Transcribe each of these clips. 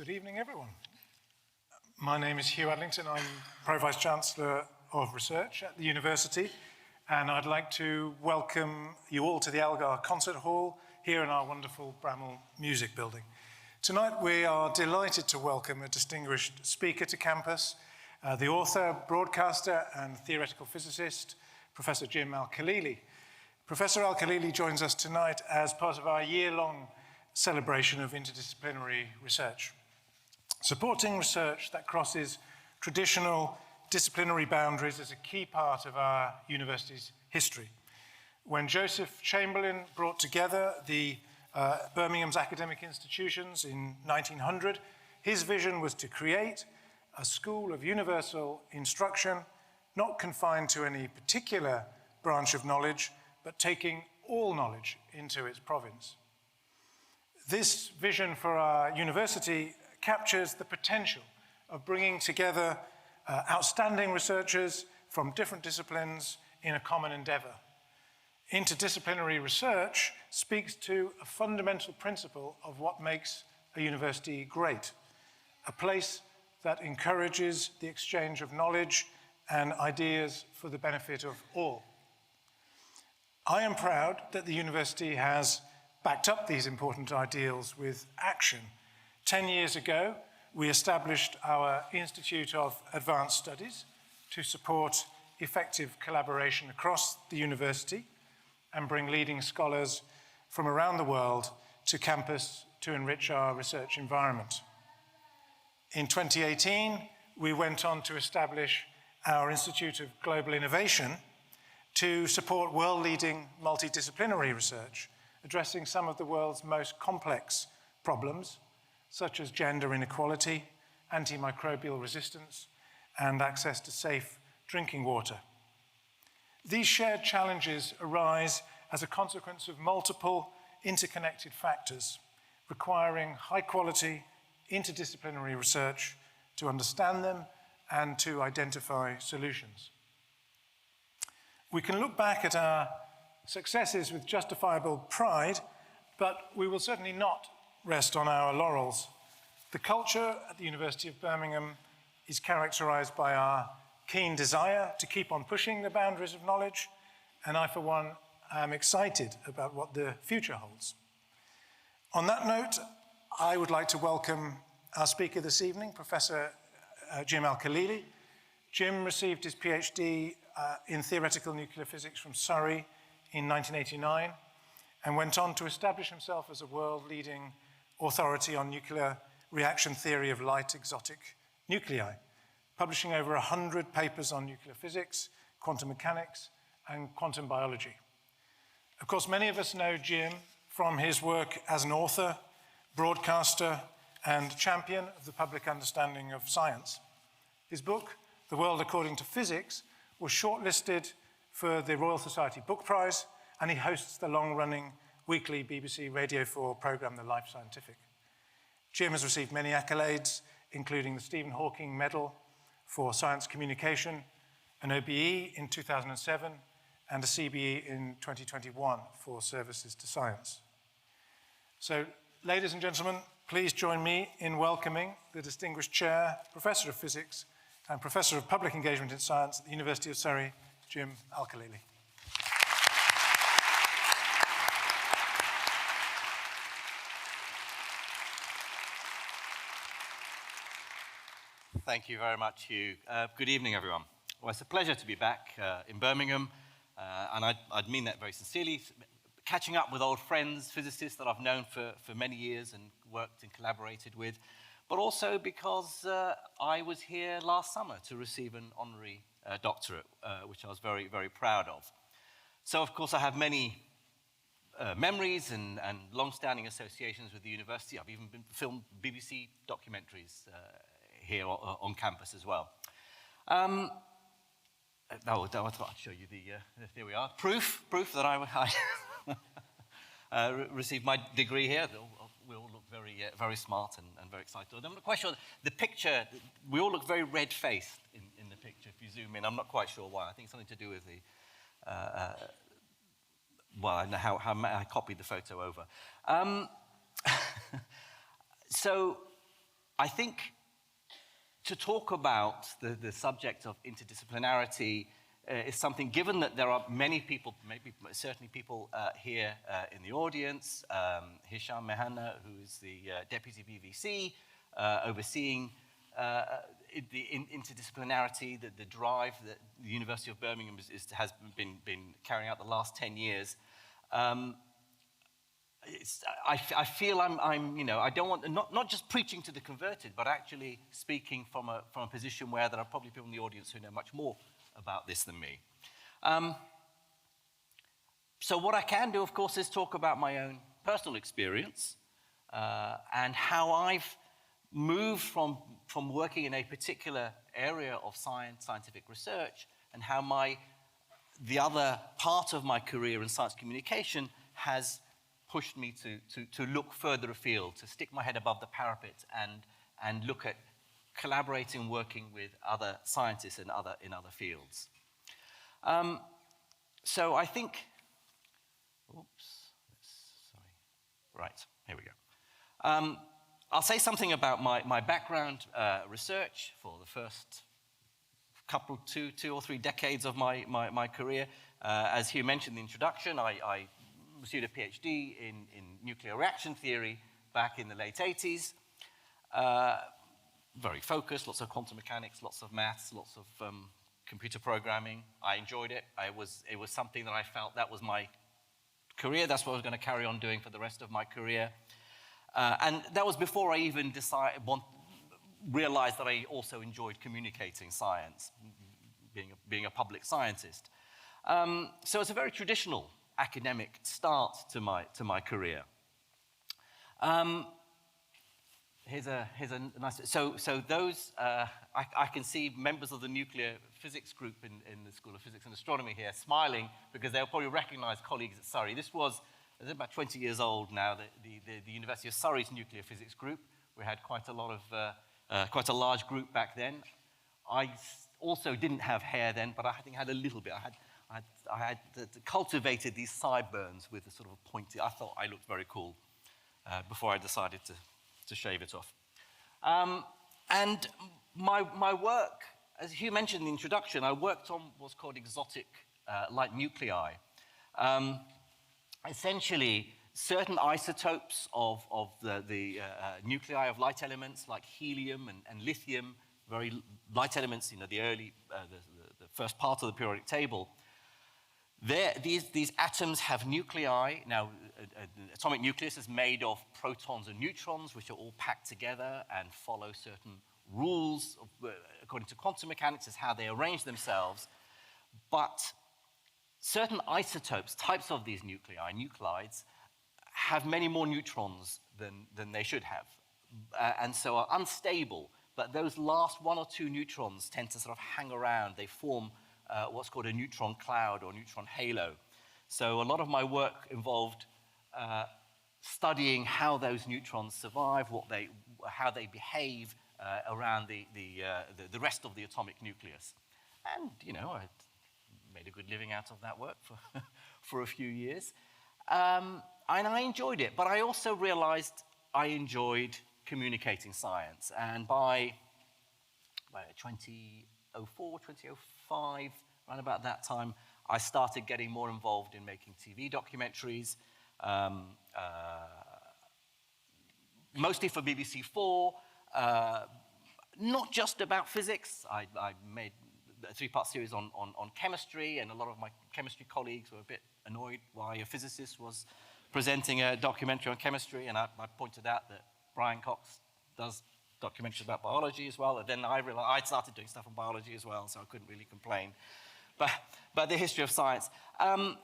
Good evening, everyone. My name is Hugh Adlington. I'm Pro-Vice-Chancellor of Research at the university, and I'd like to welcome you all to the Elgar Concert Hall here in our wonderful Bramall Music Building. Tonight we are delighted to welcome a distinguished speaker to campus, the author, broadcaster and theoretical physicist, Professor Jim Al-Khalili. Professor Al-Khalili joins us tonight as part of our year-long celebration of interdisciplinary research. Supporting research that crosses traditional disciplinary boundaries is a key part of our university's history. When Joseph Chamberlain brought together the Birmingham's academic institutions in 1900, his vision was to create a school of universal instruction, not confined to any particular branch of knowledge, but taking all knowledge into its province. This vision for our university captures the potential of bringing together outstanding researchers from different disciplines in a common endeavor. Interdisciplinary research speaks to a fundamental principle of what makes a university great, a place that encourages the exchange of knowledge and ideas for the benefit of all. I am proud that the university has backed up these important ideals with action. 10 years ago, we established our Institute of Advanced Studies to support effective collaboration across the university and bring leading scholars from around the world to campus to enrich our research environment. In 2018, we went on to establish our Institute of Global Innovation to support world-leading multidisciplinary research, addressing some of the world's most complex problems, such as gender inequality, antimicrobial resistance, and access to safe drinking water. These shared challenges arise as a consequence of multiple interconnected factors, requiring high-quality, interdisciplinary research to understand them and to identify solutions. We can look back at our successes with justifiable pride, but we will certainly not rest on our laurels. The culture at the University of Birmingham is characterized by our keen desire to keep on pushing the boundaries of knowledge, and I, for one, am excited about what the future holds. On that note, I would like to welcome our speaker this evening, Professor Jim Al-Khalili. Jim received his PhD in theoretical nuclear physics from Surrey in 1989 and went on to establish himself as a world-leading authority on nuclear reaction theory of light exotic nuclei, publishing over 100 papers on nuclear physics, quantum mechanics, and quantum biology. Of course, many of us know Jim from his work as an author, broadcaster, and champion of the public understanding of science. His book, The World According to Physics, was shortlisted for the Royal Society Book Prize, and he hosts the long-running weekly BBC Radio 4 programme, The Life Scientific. Jim has received many accolades, including the Stephen Hawking Medal for Science Communication, an OBE in 2007, and a CBE in 2021 for services to science. So, ladies and gentlemen, please join me in welcoming the distinguished chair, Professor of Physics, and Professor of Public Engagement in Science at the University of Surrey, Jim Al-Khalili. Thank you very much, Hugh. Good evening, everyone. Well, it's a pleasure to be back in Birmingham, and I'd mean that very sincerely. Catching up with old friends, physicists that I've known for many years and worked and collaborated with, but also because I was here last summer to receive an honorary doctorate, which I was very, very proud of. So, of course, I have many memories and long-standing associations with the university. I've even filmed BBC documentaries here on campus as well. I thought I'd show you here we are. Proof that I received my degree here. We all look very smart and very excited. I'm not quite sure. The picture, we all look very red-faced in the picture. If you zoom in, I'm not quite sure why. I think it's something to do with the, well, I know how I copied the photo over. So I think to talk about the subject of interdisciplinarity is something, given that there are many people, maybe certainly people here in the audience, Hisham Mehanna, who is the Deputy BVC, overseeing the interdisciplinarity, the drive that the University of Birmingham has been carrying out the last 10 years. I feel I'm you know, I don't want, not just preaching to the converted, but actually speaking from a position where there are probably people in the audience who know much more about this than me. So what I can do, of course, is talk about my own personal experience and how I've moved from working in a particular area of scientific research, and how the other part of my career in science communication has pushed me to look further afield, to stick my head above the parapet and look at collaborating, working with other scientists in other fields. So I think, right, here we go. I'll say something about my background research for the first two or three decades of my career. As Hugh mentioned in the introduction, I received a PhD in nuclear reaction theory back in the late 80s. Very focused, lots of quantum mechanics, lots of maths, lots of computer programming. I enjoyed it. It was something that I felt that was my career. That's what I was going to carry on doing for the rest of my career. And that was before I even realized that I also enjoyed communicating science, being a public scientist. So it's a very traditional academic start to my career. Here's a nice. So those I can see members of the nuclear physics group in the School of Physics and Astronomy here smiling, because they'll probably recognize colleagues at Surrey. This was about 20 years old now. The University of Surrey's nuclear physics group. We had quite a large group back then. I also didn't have hair then, but I think I had a little bit. I had cultivated these sideburns with a sort of a pointy. I thought I looked very cool before I decided to shave it off. And my work, as Hugh mentioned in the introduction, I worked on what's called exotic light nuclei. Essentially, certain isotopes of the nuclei of light elements like helium and lithium, very light elements, the first part of the periodic table. These atoms have nuclei. Now, an atomic nucleus is made of protons and neutrons, which are all packed together and follow certain rules according to quantum mechanics as how they arrange themselves. But certain isotopes, types of these nuclei, nuclides, have many more neutrons than they should have, and so are unstable. But those last one or two neutrons tend to sort of hang around. They form what's called a neutron cloud or neutron halo. So a lot of my work involved studying how those neutrons survive, how they behave around the rest of the atomic nucleus. And, I made a good living out of that work for a few years. And I enjoyed it, but I also realized I enjoyed communicating science. And by 2004, 2005, around about that time, I started getting more involved in making TV documentaries, mostly for BBC4, not just about physics. I made a three-part series on chemistry, and a lot of my chemistry colleagues were a bit annoyed why a physicist was presenting a documentary on chemistry, and I pointed out that Brian Cox does documentaries about biology as well, and then I realized I'd started doing stuff on biology as well, so I couldn't really complain. But the history of science. And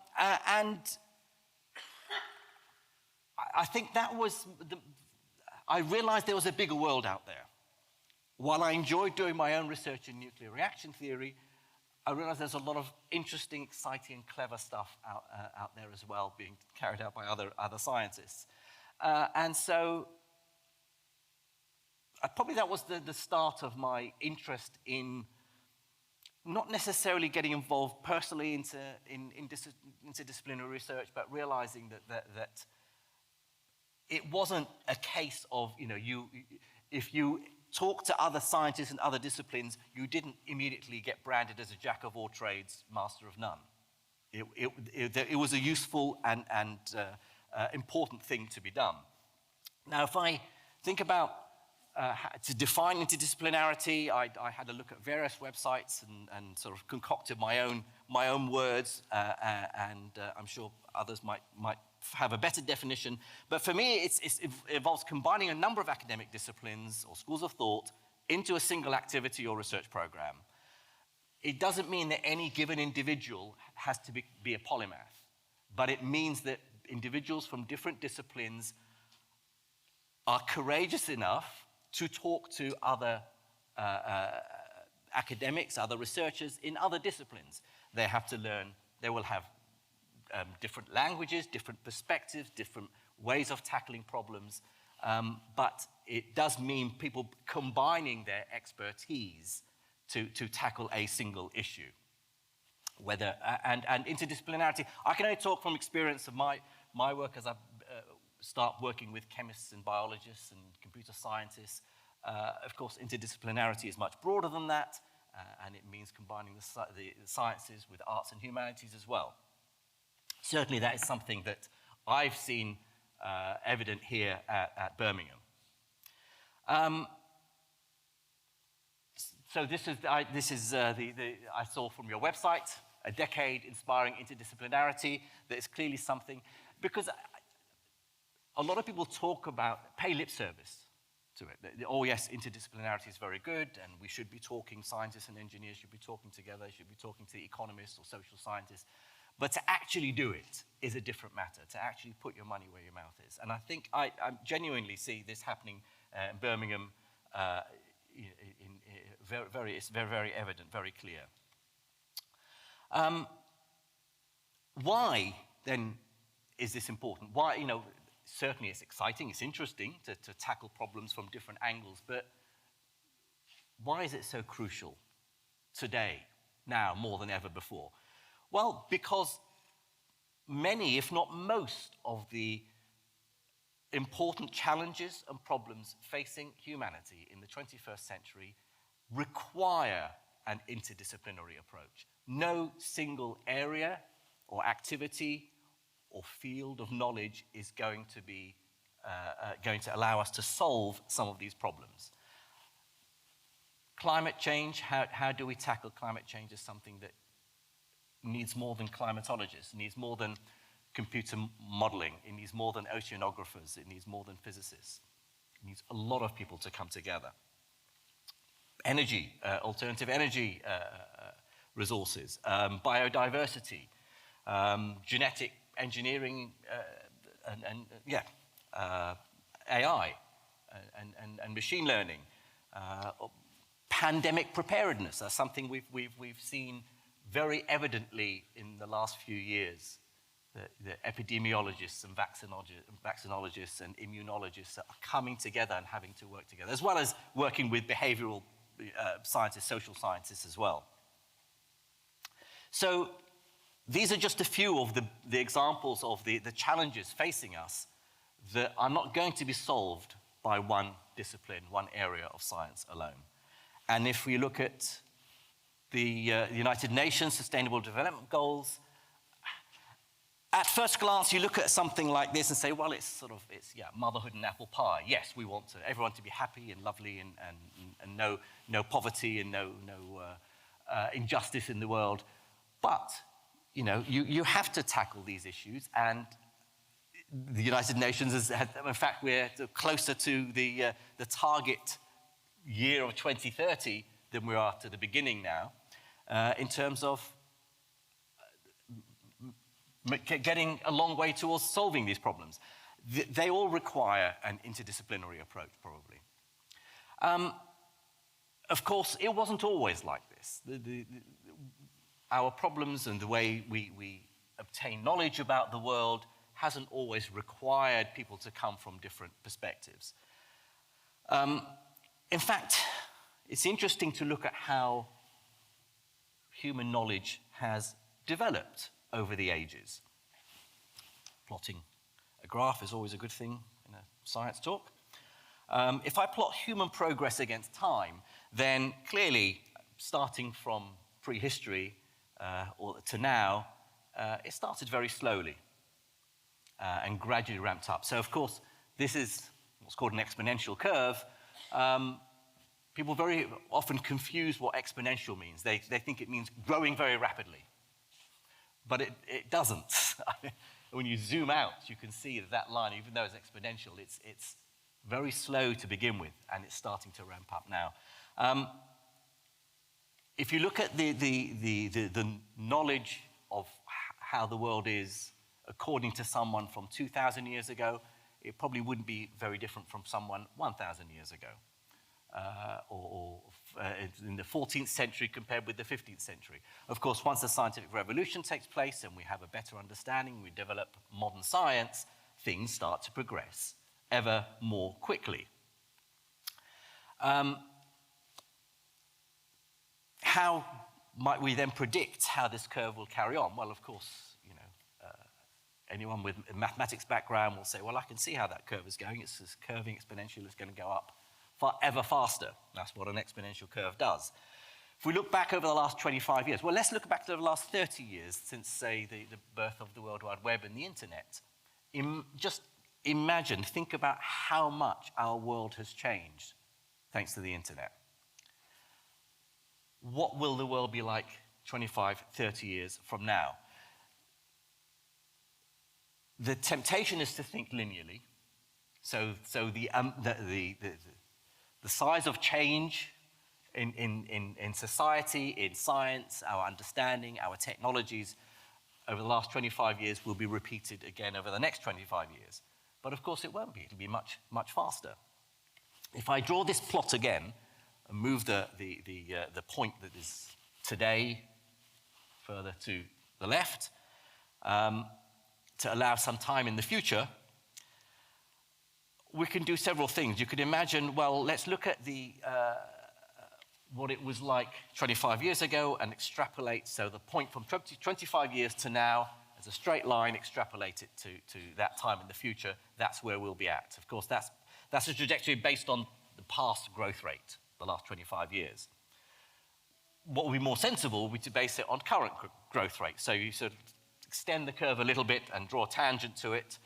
I think that was, I realized there was a bigger world out there. While I enjoyed doing my own research in nuclear reaction theory, I realized there's a lot of interesting, exciting, and clever stuff out there as well, being carried out by other scientists. And so probably that was the start of my interest in not necessarily getting involved personally into interdisciplinary research, but realizing that it wasn't a case of, if you talk to other scientists and other disciplines, you didn't immediately get branded as a jack of all trades, master of none. It was a useful and important thing to be done. Now, if I think about to define interdisciplinarity, I had a look at various websites and sort of concocted my own words, and I'm sure others might have a better definition. But for me, it involves combining a number of academic disciplines or schools of thought into a single activity or research program. It doesn't mean that any given individual has to be a polymath, but it means that individuals from different disciplines are courageous enough to talk to other academics, other researchers in other disciplines. They have to learn, they will have different languages, different perspectives, different ways of tackling problems, but it does mean people combining their expertise to tackle a single issue. And interdisciplinarity, I can only talk from experience of my work as I start working with chemists and biologists and computer scientists. Of course, interdisciplinarity is much broader than that, and it means combining the sciences with arts and humanities as well. Certainly, that is something that I've seen evident here at Birmingham. So this is I saw from your website, a decade inspiring interdisciplinarity. That is clearly something, because a lot of people pay lip service to it. Oh yes, interdisciplinarity is very good, and we should be talking, scientists and engineers should be talking together, should be talking to economists or social scientists. But to actually do it is a different matter, to actually put your money where your mouth is. And I think I genuinely see this happening in Birmingham. It's very evident, very clear. Why, then, is this important? Why, certainly it's exciting, it's interesting to tackle problems from different angles, but why is it so crucial today, now, more than ever before? Well, because many, if not most, of the important challenges and problems facing humanity in the 21st century require an interdisciplinary approach. No single area or activity or field of knowledge is going to allow us to solve some of these problems. Climate change, how do we tackle climate change, is something that needs more than climatologists, needs more than computer modeling, it needs more than oceanographers, it needs more than physicists. It needs a lot of people to come together. Energy, alternative energy resources, biodiversity, genetic engineering, AI, and machine learning, pandemic preparedness. That's something we've seen very evidently in the last few years. The epidemiologists and vaccinologists and immunologists are coming together and having to work together, as well as working with behavioral scientists, social scientists as well. So these are just a few of the examples of the challenges facing us that are not going to be solved by one discipline, one area of science alone. And if we look at the United Nations Sustainable Development Goals, at first glance, you look at something like this and say, well, it's motherhood and apple pie. Yes, we want everyone to be happy and lovely and no poverty and no injustice in the world. But, you have to tackle these issues, and the United Nations in fact, we're closer to the target year of 2030 than we are to the beginning now, in terms of getting a long way towards solving these problems. They all require an interdisciplinary approach, probably. Of course, it wasn't always like this. Our problems and the way we obtain knowledge about the world hasn't always required people to come from different perspectives. In fact, it's interesting to look at how human knowledge has developed over the ages. Plotting a graph is always a good thing in a science talk. If I plot human progress against time, then clearly, starting from prehistory or to now, it started very slowly and gradually ramped up. So, of course, this is what's called an exponential curve. People very often confuse what exponential means. They think it means growing very rapidly. But it doesn't. When you zoom out, you can see that line, even though it's exponential, it's very slow to begin with, and it's starting to ramp up now. If you look at the knowledge of how the world is according to someone from 2,000 years ago, it probably wouldn't be very different from someone 1,000 years ago. Or in the 14th century compared with the 15th century. Of course, once the scientific revolution takes place and we have a better understanding, we develop modern science, things start to progress ever more quickly. How might we then predict how this curve will carry on? Well, of course, anyone with a mathematics background will say, well, I can see how that curve is going. It's this curving exponential, it's going to go up ever faster. That's what an exponential curve does. If we look back over the last 25 years, well, let's look back to the last 30 years since, say, the birth of the World Wide Web and the internet. Just imagine, think about how much our world has changed thanks to the internet. What will the world be like 25, 30 years from now? The temptation is to think linearly. So the size of change in society, in science, our understanding, our technologies over the last 25 years will be repeated again over the next 25 years. But of course it won't be. It'll be much, much faster. If I draw this plot again and move the point that is today further to the left, to allow some time in the future, we can do several things. You could imagine, well, let's look at what it was like 25 years ago and extrapolate. So the point from 25 years to now, as a straight line, extrapolate it to that time in the future. That's where we'll be at. Of course, that's a trajectory based on the past growth rate, the last 25 years. What would be more sensible would be to base it on current growth rate. So you sort of extend the curve a little bit and draw a tangent to it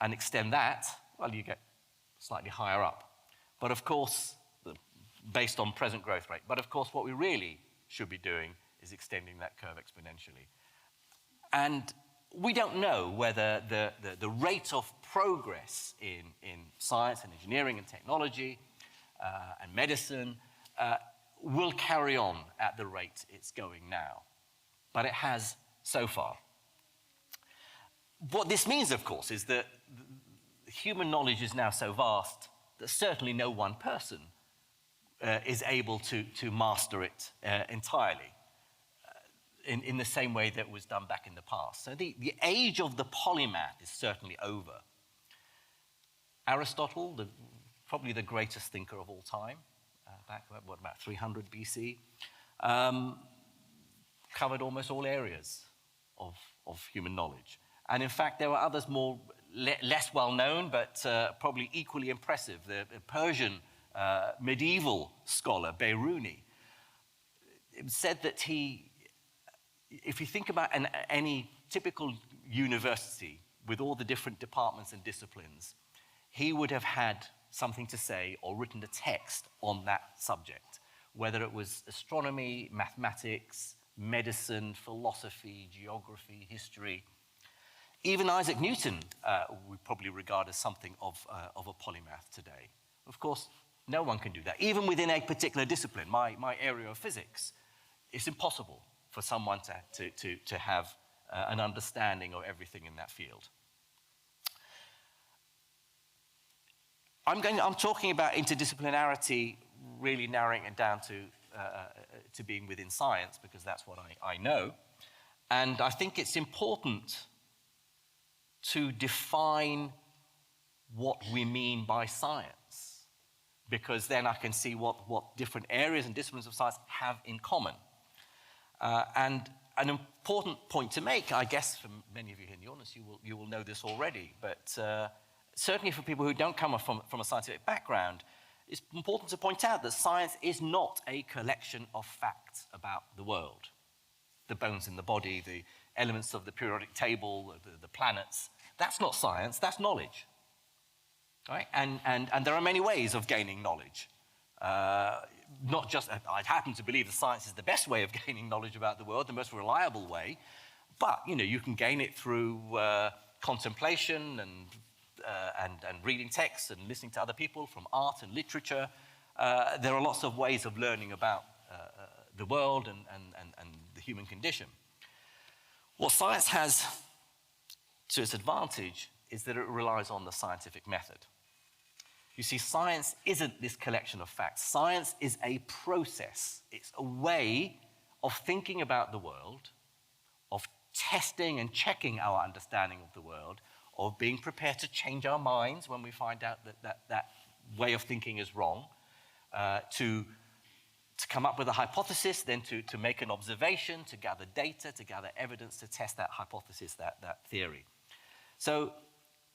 and extend that, well, you get slightly higher up. But of course, based on present growth rate. But of course, what we really should be doing is extending that curve exponentially. And we don't know whether the rate of progress in science and engineering and technology and medicine will carry on at the rate it's going now. But it has so far. What this means, of course, is that human knowledge is now so vast that certainly no one person is able to master it entirely in the same way that was done back in the past. So the age of the polymath is certainly over. Aristotle, probably the greatest thinker of all time, back about 300 BC, covered almost all areas of human knowledge. And in fact, there were others less well known, but probably equally impressive. The Persian medieval scholar, Biruni, it said that if you think about any typical university with all the different departments and disciplines, he would have had something to say or written a text on that subject, whether it was astronomy, mathematics, medicine, philosophy, geography, history. Even Isaac Newton we probably regard as something of a polymath today. Of course, no one can do that. Even within a particular discipline, my area of physics, it's impossible for someone to have an understanding of everything in that field. I'm talking about interdisciplinarity, really narrowing it down to being within science, because that's what I know. And I think it's important to define what we mean by science, because then I can see what different areas and disciplines of science have in common. And an important point to make, I guess, for many of you here in the audience, you will know this already, but certainly for people who don't come from a scientific background, it's important to point out that science is not a collection of facts about the world. The bones in the body, the elements of the periodic table, the planets. That's not science, that's knowledge. Right? And there are many ways of gaining knowledge. Not just, I happen to believe that science is the best way of gaining knowledge about the world, the most reliable way, but you can gain it through contemplation and reading texts and listening to other people, from art and literature. There are lots of ways of learning about the world and the human condition. What science has to its advantage is that it relies on the scientific method. You see, science isn't this collection of facts. Science is a process. It's a way of thinking about the world, of testing and checking our understanding of the world, of being prepared to change our minds when we find out that way of thinking is wrong, to come up with a hypothesis, then to make an observation, to gather data, to gather evidence, to test that hypothesis, that theory. So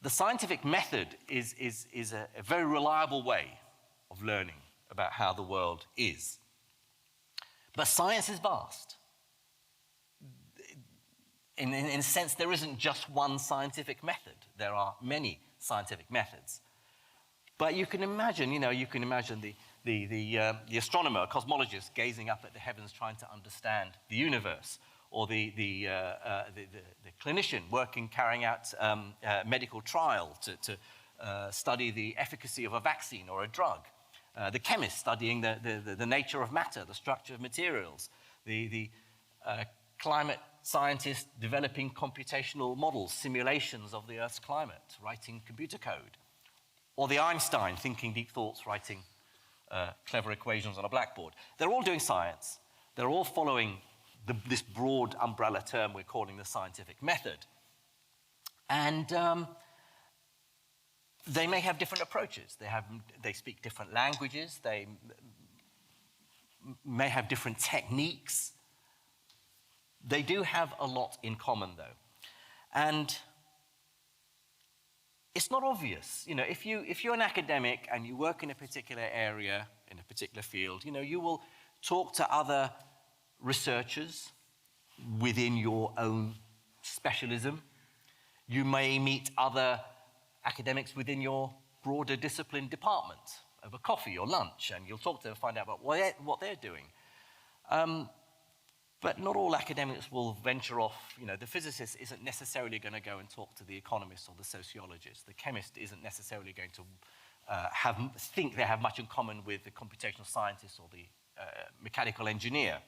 the scientific method is a very reliable way of learning about how the world is. But science is vast. In a sense, there isn't just one scientific method. There are many scientific methods. But you can imagine, the astronomer, a cosmologist, gazing up at the heavens trying to understand the universe, or the clinician carrying out medical trial to study the efficacy of a vaccine or a drug, the chemist studying the nature of matter, the structure of materials, the climate scientist developing computational models, simulations of the Earth's climate, writing computer code, or the Einstein thinking deep thoughts, writing clever equations on a blackboard. They're all doing science. They're all following this broad umbrella term we're calling the scientific method. And they may have different approaches. They speak different languages. They may have different techniques. They do have a lot in common, though. And it's not obvious. If you're an academic and you work in a particular area, in a particular field, you will talk to other researchers within your own specialism. You may meet other academics within your broader discipline department over coffee or lunch, and you'll talk to them, find out about what they're doing. But not all academics will venture off. The physicist isn't necessarily going to go and talk to the economist or the sociologist. The chemist isn't necessarily going to think they have much in common with the computational scientist or the mechanical engineer.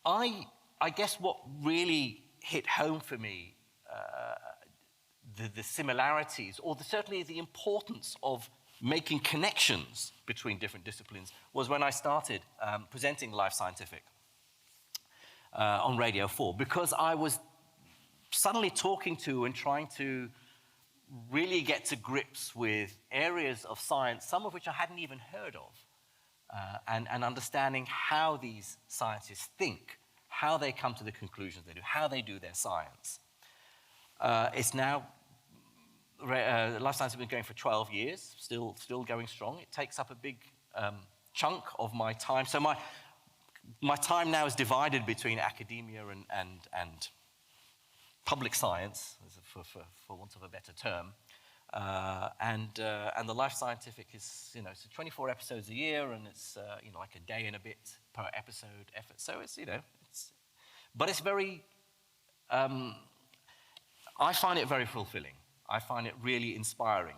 I guess what really hit home for me, the similarities, or certainly the importance of making connections between different disciplines, was when I started presenting Life Scientific on Radio 4, because I was suddenly talking to and trying to really get to grips with areas of science, some of which I hadn't even heard of, and understanding how these scientists think, how they come to the conclusions they do, how they do their science. It's now, Life Science has been going for 12 years, still going strong. It takes up a big chunk of my time. So my time now is divided between academia and public science, for want of a better term. And the Life Scientific is, it's 24 episodes a year, and it's, like a day and a bit per episode effort. So but it's very, I find it very fulfilling. I find it really inspiring.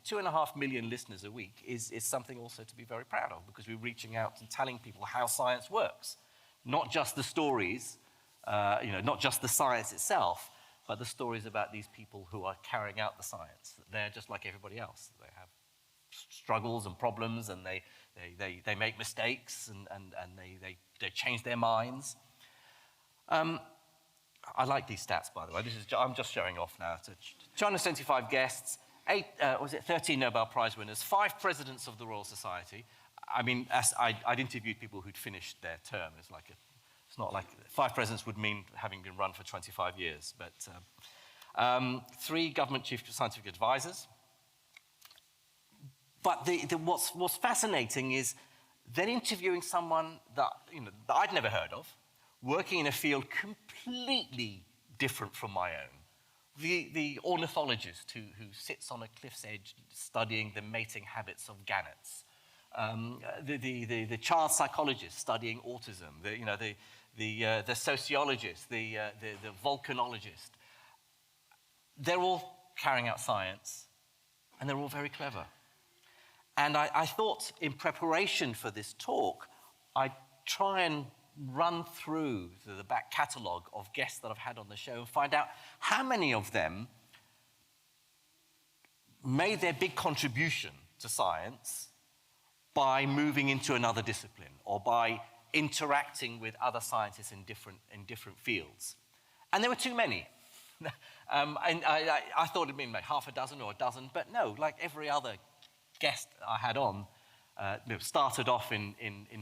2.5 million listeners a week is something also to be very proud of, because we're reaching out and telling people how science works. Not just the stories, not just the science itself, but the stories about these people who are carrying out the science. They're just like everybody else. They have struggles and problems, and they make mistakes, and they change their minds. I like these stats, by the way. I'm just showing off now. 275 guests, 13 Nobel Prize winners, 5 presidents of the Royal Society. I mean, I'd interviewed people who'd finished their term. It's not like 5 presidents would mean having been run for 25 years. But 3 government chief scientific advisors. But what's fascinating is then interviewing someone that I'd never heard of, working in a field completely different from my own. The ornithologist who sits on a cliff's edge studying the mating habits of gannets. The child psychologist studying autism. The sociologist, the volcanologist. They're all carrying out science, and they're all very clever. And I thought, in preparation for this talk, I'd try and run through the back catalogue of guests that I've had on the show and find out how many of them made their big contribution to science by moving into another discipline or by interacting with other scientists in different fields. And there were too many. And I thought it'd been like half a dozen or a dozen, but no, like every other guest I had on, started off in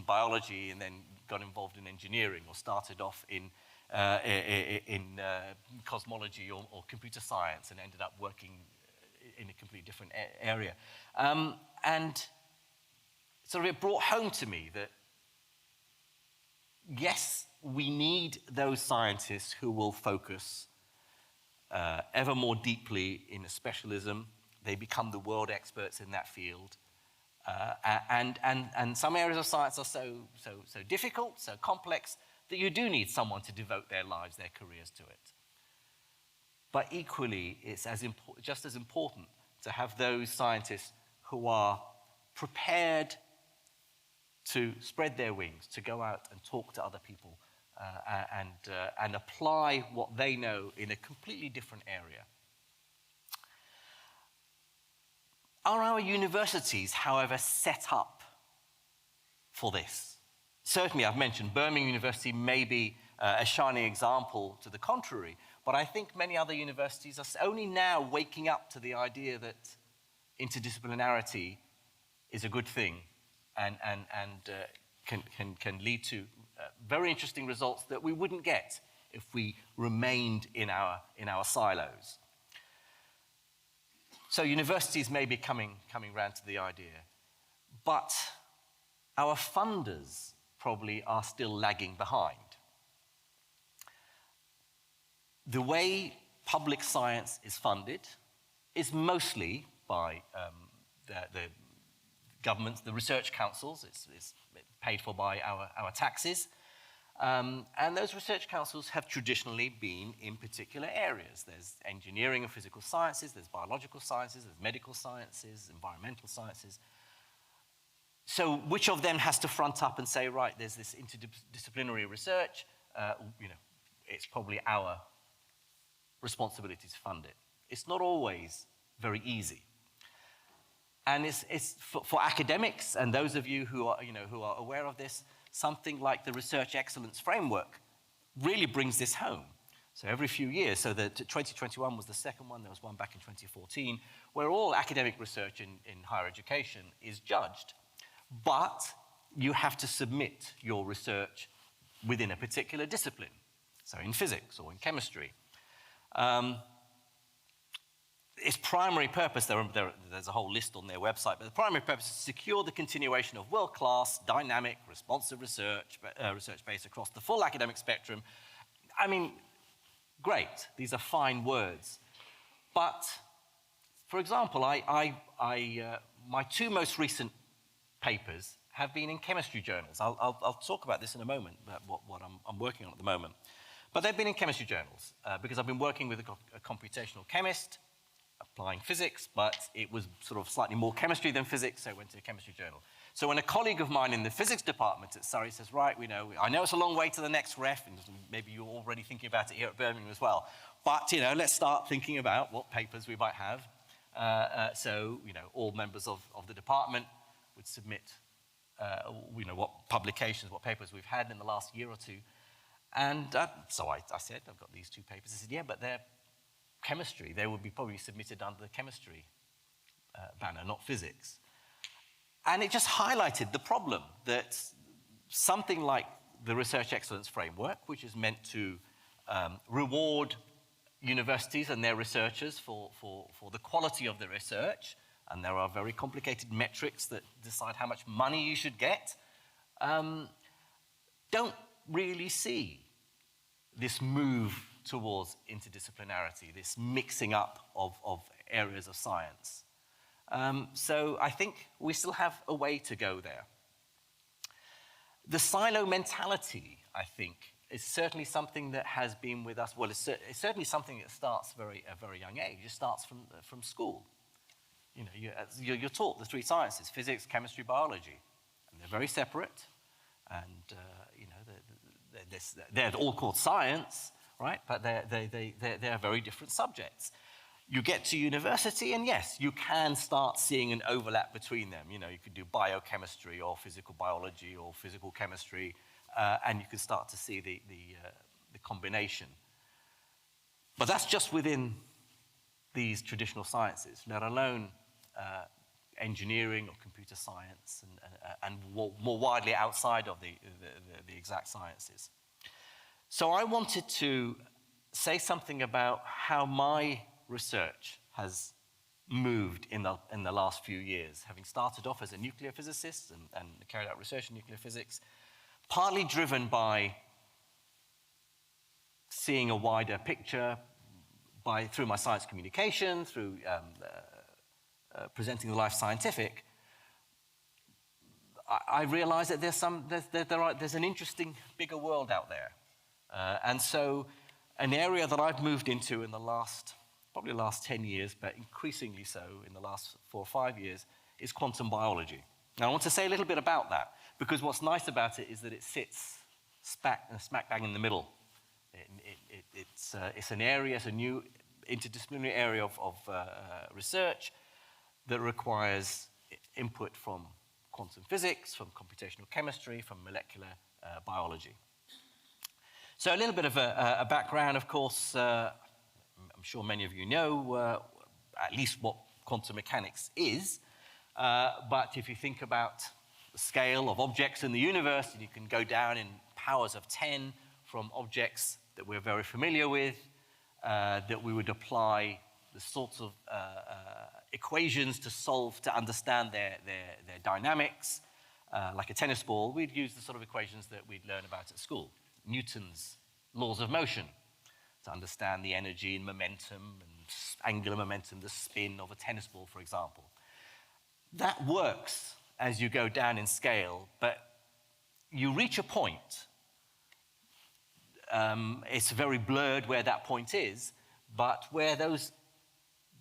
biology and then got involved in engineering, or started off in cosmology or computer science and ended up working in a completely different area. And sort of it brought home to me that, yes, we need those scientists who will focus ever more deeply in a specialism. They become the world experts in that field. And some areas of science are so difficult, so complex, that you do need someone to devote their lives, their careers to it. But equally, it's just as important to have those scientists who are prepared to spread their wings, to go out and talk to other people and apply what they know in a completely different area. Are our universities, however, set up for this? Certainly, I've mentioned Birmingham University may be a shining example to the contrary, but I think many other universities are only now waking up to the idea that interdisciplinarity is a good thing and can lead to very interesting results that we wouldn't get if we remained in our silos. So universities may be coming round to the idea, but our funders probably are still lagging behind. The way public science is funded is mostly by the governments, the research councils. It's paid for by our taxes. And those research councils have traditionally been in particular areas. There's engineering and physical sciences, there's biological sciences, there's medical sciences, environmental sciences. So which of them has to front up and say, right, there's this interdisciplinary research, it's probably our responsibility to fund it. It's not always very easy. And it's for academics and those of you who are aware of this, something like the Research Excellence Framework really brings this home. So every few years, so that 2021 was the second one, there was one back in 2014, where all academic research in higher education is judged. But you have to submit your research within a particular discipline, so in physics or in chemistry. Its primary purpose, there's a whole list on their website, but the primary purpose is to secure the continuation of world-class, dynamic, responsive research based across the full academic spectrum. I mean, great, these are fine words. But, for example, my 2 most recent papers have been in chemistry journals. I'll talk about this in a moment, about what I'm working on at the moment. But they've been in chemistry journals because I've been working with a computational chemist, applying physics, but it was sort of slightly more chemistry than physics, so I went to a chemistry journal. So when a colleague of mine in the physics department at Surrey says, right, I know it's a long way to the next ref, and maybe you're already thinking about it here at Birmingham as well, but let's start thinking about what papers we might have. So all members of the department would submit what publications, what papers we've had in the last year or two. And so I said, I've got these 2 papers. I said, yeah, but they're chemistry. They would be probably submitted under the chemistry banner, not physics. And it just highlighted the problem that something like the Research Excellence Framework, which is meant to reward universities and their researchers for the quality of the research, and there are very complicated metrics that decide how much money you should get, don't really see this move towards interdisciplinarity, this mixing up of areas of science. So I think we still have a way to go there. The silo mentality, I think, is certainly something that has been with us. Well, it's certainly something that starts at a very young age. It starts from school. You know, you're taught the three sciences: physics, chemistry, biology, and they're very separate. And you know, they're all called science, right? But they're very different subjects. You get to university, and yes, you can start seeing an overlap between them. You know, you could do biochemistry or physical biology or physical chemistry, and you can start to see the combination. But that's just within these traditional sciences, let alone engineering or computer science, and more widely outside of the exact sciences. So I wanted to say something about how my research has moved in the last few years, having started off as a nuclear physicist and carried out research in nuclear physics, partly driven by seeing a wider picture through my science communication, through presenting the Life Scientific. I realized that there's an interesting bigger world out there. And so an area that I've moved into in probably the last 10 years, but increasingly so in the last 4 or 5 years, is quantum biology. Now, I want to say a little bit about that, because what's nice about it is that it sits smack bang in the middle. It's an area, it's a new interdisciplinary area of research that requires input from quantum physics, from computational chemistry, from molecular biology. So a little bit of a background, of course. I'm sure many of you know at least what quantum mechanics is. But if you think about the scale of objects in the universe, you can go down in powers of 10 from objects that we're very familiar with, that we would apply the sorts of equations to understand their dynamics. Like a tennis ball, we'd use the sort of equations that we'd learn about at school. Newton's laws of motion, to understand the energy and momentum and angular momentum, the spin of a tennis ball, for example. That works as you go down in scale, but you reach a point. It's very blurred where that point is, but where those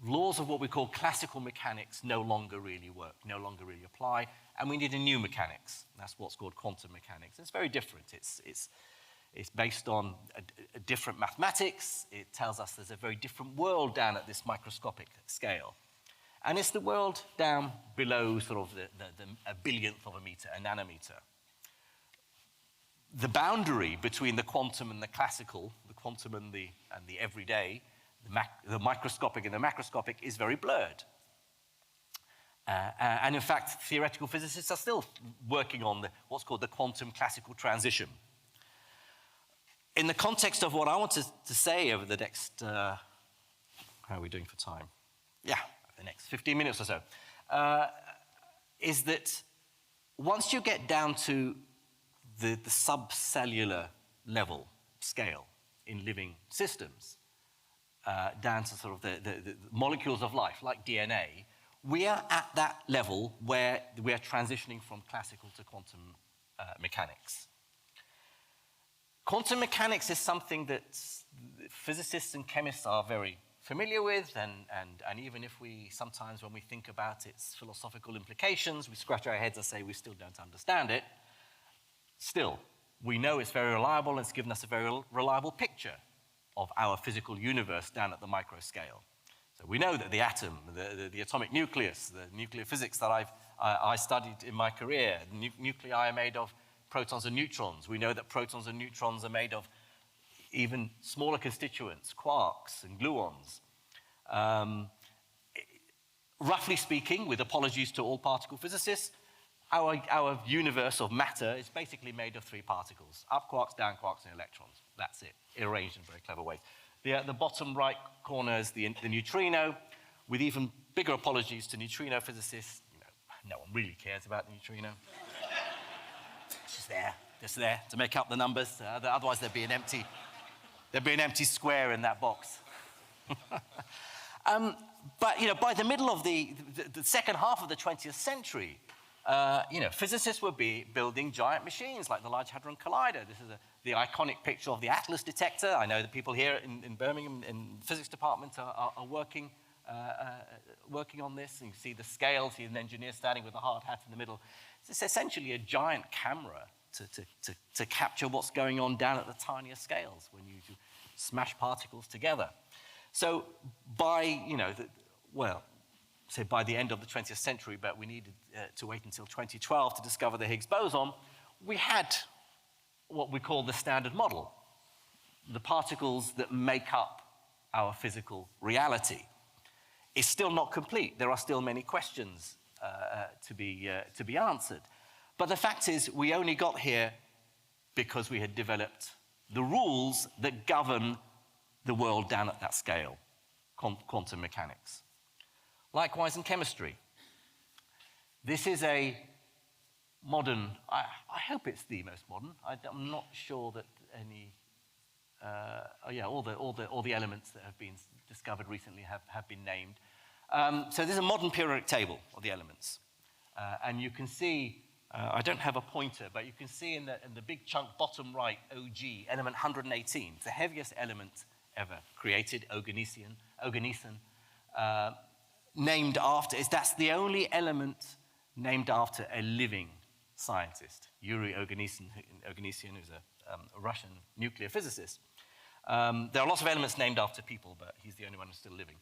laws of what we call classical mechanics no longer really work, no longer really apply, and we need a new mechanics. That's what's called quantum mechanics. It's very different. It's based on a different mathematics. It tells us there's a very different world down at this microscopic scale. And it's the world down below sort of a billionth of a meter, a nanometer. The boundary between the quantum and the classical, the quantum and the everyday, the microscopic and the macroscopic is very blurred. And in fact, theoretical physicists are still working on what's called the quantum classical transition. In the context of what I want to say over the next, how are we doing for time? Yeah, the next 15 minutes or so, is that once you get down to the subcellular level scale in living systems, down to sort of the molecules of life, like DNA, we are at that level where we are transitioning from classical to quantum mechanics. Quantum mechanics is something that physicists and chemists are very familiar with, and even if sometimes when we think about its philosophical implications, we scratch our heads and say we still don't understand it, still, we know it's very reliable and it's given us a very reliable picture of our physical universe down at the micro scale. So we know that the atom, the atomic nucleus, the nuclear physics that I studied in my career, nuclei are made of protons and neutrons. We know that protons and neutrons are made of even smaller constituents, quarks and gluons. Roughly speaking, with apologies to all particle physicists, our universe of matter is basically made of 3 particles: up quarks, down quarks, and electrons. That's it, arranged in very clever ways. The bottom right corner is the neutrino, with even bigger apologies to neutrino physicists. You know, no one really cares about the neutrino. It's just there to make up the numbers. Otherwise, there'd be an empty square in that box. But you know, by the middle of the second half of the 20th century, you know, physicists were building giant machines like the Large Hadron Collider. This is the iconic picture of the Atlas detector. I know that people here in Birmingham in the physics department are working on this. And you see the scale, see an engineer standing with a hard hat in the middle. It's essentially a giant camera to capture what's going on down at the tiniest scales when you smash particles together. So by, you know, say by the end of the 20th century, but we needed to wait until 2012 to discover the Higgs boson, we had what we call the Standard Model, the particles that make up our physical reality. It's still not complete. There are still many questions to be answered. But the fact is, we only got here because we had developed the rules that govern the world down at that scale, quantum mechanics. Likewise in chemistry. This is a modern, I hope it's the most modern. I'm not sure that any, all the elements that have been discovered recently have been named. So this is a modern periodic table of the elements. And you can see, I don't have a pointer, but you can see in the big chunk bottom right, OG, element 118. It's the heaviest element ever created, oganesson, named after, that's the only element named after a living scientist, Yuri Oganesson, who's a Russian nuclear physicist. There are lots of elements named after people, but he's the only one who's still living.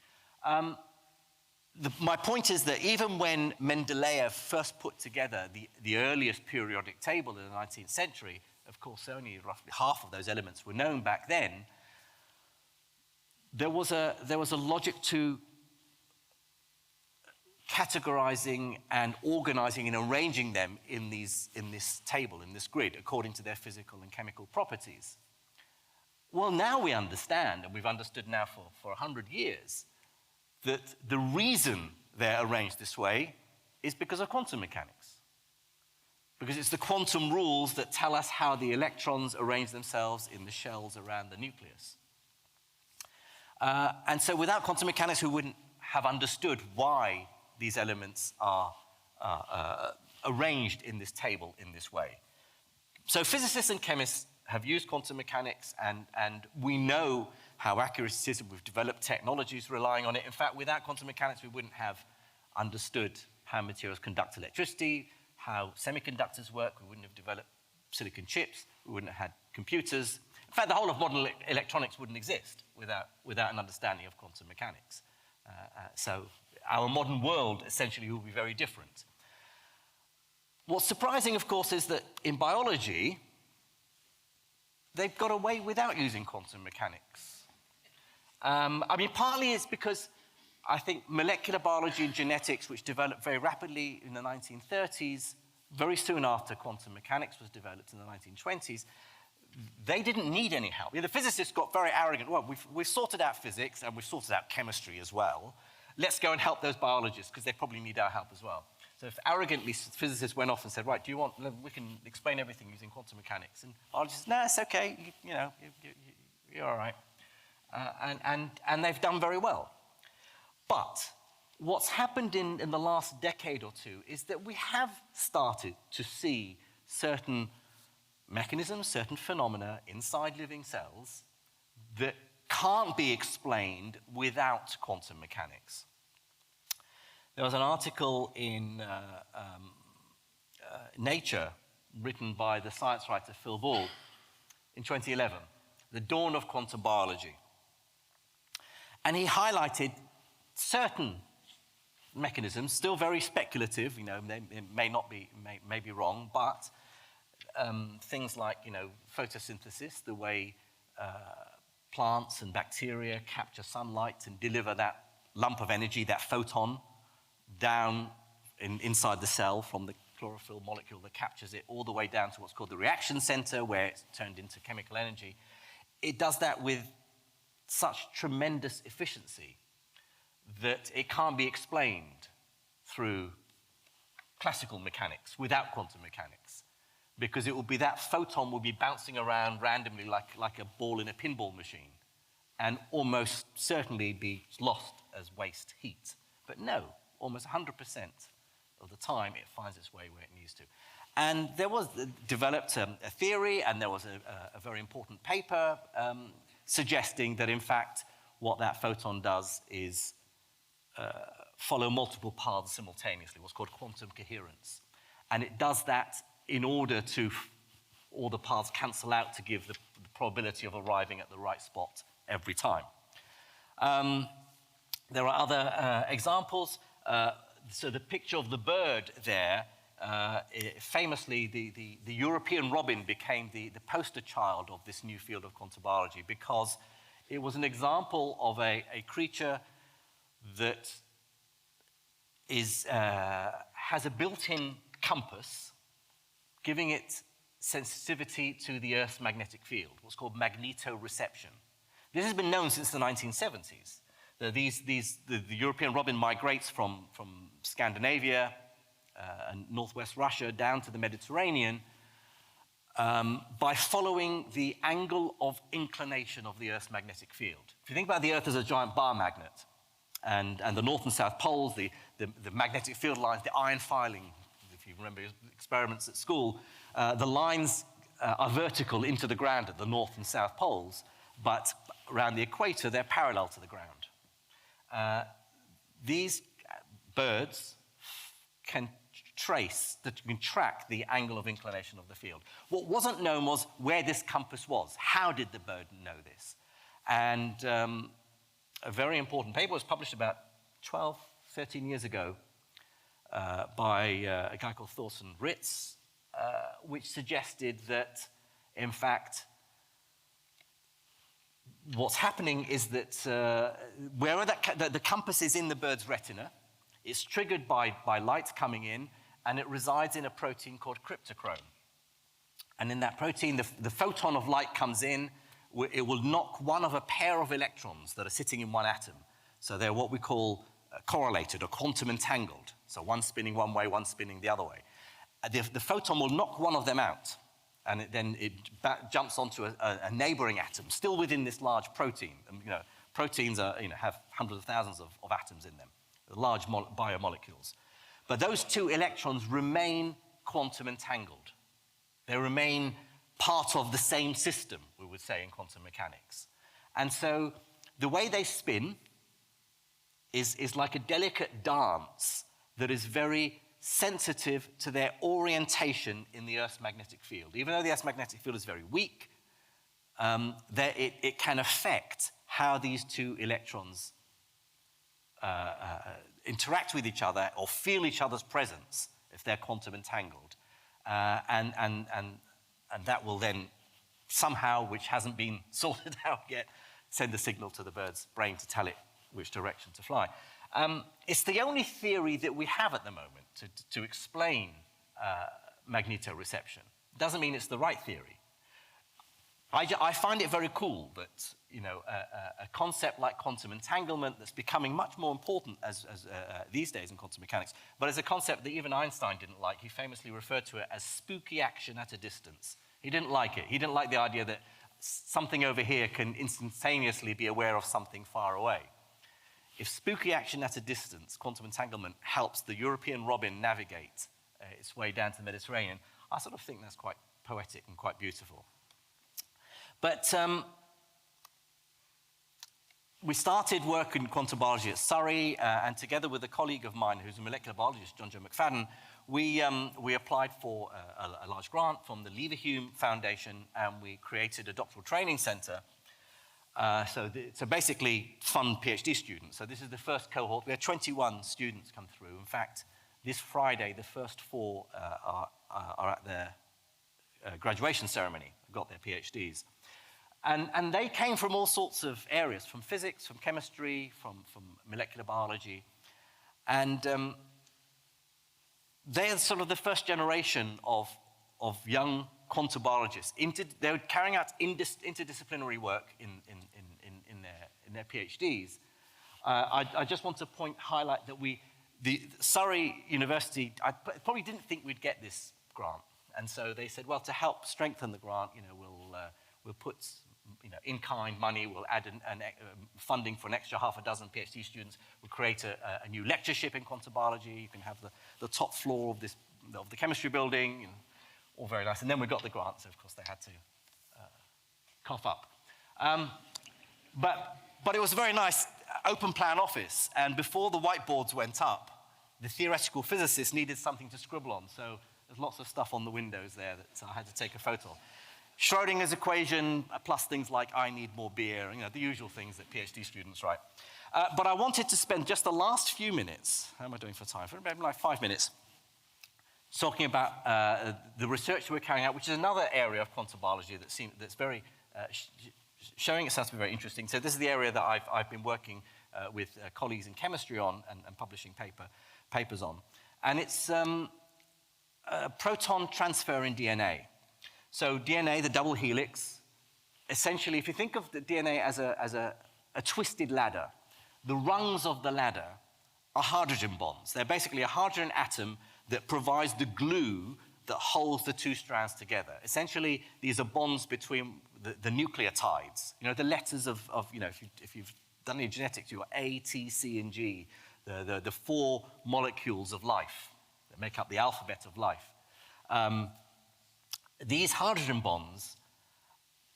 My point is that even when Mendeleev first put together the earliest periodic table in the 19th century, of course, only roughly half of those elements were known back then. There was a logic to categorizing and organizing and arranging them in this table, in this grid, according to their physical and chemical properties. Well, now we understand, and we've understood now for 100 years, that the reason they're arranged this way is because of quantum mechanics. Because it's the quantum rules that tell us how the electrons arrange themselves in the shells around the nucleus. And so without quantum mechanics, we wouldn't have understood why these elements are arranged in this table in this way. So physicists and chemists have used quantum mechanics, and we know how accurate it is, and we've developed technologies relying on it. In fact, without quantum mechanics, we wouldn't have understood how materials conduct electricity, how semiconductors work. We wouldn't have developed silicon chips. We wouldn't have had computers. In fact, the whole of modern electronics wouldn't exist without an understanding of quantum mechanics. So our modern world essentially will be very different. What's surprising, of course, is that in biology, they've got away without using quantum mechanics. I mean, partly it's because I think molecular biology and genetics, which developed very rapidly in the 1930s, very soon after quantum mechanics was developed in the 1920s, they didn't need any help. The physicists got very arrogant. Well, we've sorted out physics and we've sorted out chemistry as well. Let's go and help those biologists because they probably need our help as well. So if arrogantly physicists went off and said, right, we can explain everything using quantum mechanics. And biologists, no, it's okay, you're all right. And they've done very well. But what's happened in the last decade or two is that we have started to see certain mechanisms, certain phenomena inside living cells that can't be explained without quantum mechanics. There was an article in Nature written by the science writer Phil Ball in 2011, The Dawn of Quantum Biology. And he highlighted certain mechanisms, still very speculative, they may be wrong, but things like, photosynthesis, the way plants and bacteria capture sunlight and deliver that lump of energy, that photon, down inside the cell from the chlorophyll molecule that captures it all the way down to what's called the reaction center, where it's turned into chemical energy. It does that with such tremendous efficiency that it can't be explained through classical mechanics, without quantum mechanics, because it will be that photon will be bouncing around randomly like a ball in a pinball machine and almost certainly be lost as waste heat. But no, almost 100% of the time it finds its way where it needs to. And there was developed a theory, and there was a very important paper suggesting that, in fact, what that photon does is follow multiple paths simultaneously, what's called quantum coherence. And it does that in order to all the paths cancel out to give the probability of arriving at the right spot every time. There are other examples. So the picture of the bird there, famously, the European robin became the poster child of this new field of quantum biology because it was an example of a creature that has a built-in compass, giving it sensitivity to the Earth's magnetic field, what's called magnetoreception. This has been known since the 1970s. The European robin migrates from Scandinavia and northwest Russia down to the Mediterranean by following the angle of inclination of the Earth's magnetic field. If you think about the Earth as a giant bar magnet, and the north and south poles, the magnetic field lines, the iron filing, if you remember experiments at school, the lines are vertical into the ground at the north and south poles, but around the equator, they're parallel to the ground. These birds can track the angle of inclination of the field. What wasn't known was where this compass was. How did the bird know this? And a very important paper was published about 12, 13 years ago by a guy called Thorsten Ritz, which suggested that, in fact, what's happening is that wherever the compass is in the bird's retina, it's triggered by light coming in, and it resides in a protein called cryptochrome. And in that protein, the photon of light comes in. It will knock one of a pair of electrons that are sitting in one atom. So they're what we call correlated or quantum entangled. So one spinning one way, one spinning the other way. The photon will knock one of them out, and then it jumps onto a neighboring atom, still within this large protein. And, proteins have hundreds of thousands of atoms in them, large biomolecules. But those two electrons remain quantum entangled. They remain part of the same system, we would say in quantum mechanics. And so the way they spin is like a delicate dance that is very sensitive to their orientation in the Earth's magnetic field. Even though the Earth's magnetic field is very weak, it can affect how these two electrons interact with each other or feel each other's presence if they're quantum entangled. And that will then somehow, which hasn't been sorted out yet, send a signal to the bird's brain to tell it which direction to fly. It's the only theory that we have at the moment to explain magnetoreception. Doesn't mean it's the right theory. I find it very cool that a concept like quantum entanglement that's becoming much more important as these days in quantum mechanics, but it's a concept that even Einstein didn't like. He famously referred to it as spooky action at a distance. He didn't like it. He didn't like the idea that something over here can instantaneously be aware of something far away. If spooky action at a distance, quantum entanglement, helps the European robin navigate its way down to the Mediterranean, I sort of think that's quite poetic and quite beautiful. But we started work in quantum biology at Surrey, and together with a colleague of mine who's a molecular biologist, John Joe McFadden, we applied for a large grant from the Leverhulme Foundation, and we created a doctoral training center. So basically fund PhD students. So this is the first cohort. We had 21 students come through. In fact, this Friday, the first 4 are at their graduation ceremony, got their PhDs. And they came from all sorts of areas, from physics, from chemistry, from molecular biology. And they're sort of the first generation of young quantum biologists. They were carrying out interdisciplinary work in their in their PhDs. I just want to highlight that the Surrey University, I probably didn't think we'd get this grant. And so they said, well, to help strengthen the grant, we'll put in-kind money, we'll add funding for an extra half a dozen PhD students, we'll create a new lectureship in quantum biology, you can have the top floor of the chemistry building, all very nice. And then we got the grant, so of course they had to cough up. But it was a very nice open plan office, and before the whiteboards went up, the theoretical physicists needed something to scribble on, so there's lots of stuff on the windows there that I had to take a photo of. Schrodinger's equation, plus things like I need more beer, the usual things that PhD students write. But I wanted to spend just the last few minutes, how am I doing for time? For maybe like 5 minutes, talking about the research we're carrying out, which is another area of quantum biology that's very showing itself to be very interesting. So this is the area that I've been working with colleagues in chemistry on and publishing papers on. And it's proton transfer in DNA. So DNA, the double helix, essentially, if you think of the DNA as a twisted ladder, the rungs of the ladder are hydrogen bonds. They're basically a hydrogen atom that provides the glue that holds the two strands together. Essentially, these are bonds between the nucleotides. The letters of if you've done any genetics, you've got A, T, C, and G, the 4 molecules of life that make up the alphabet of life. These hydrogen bonds,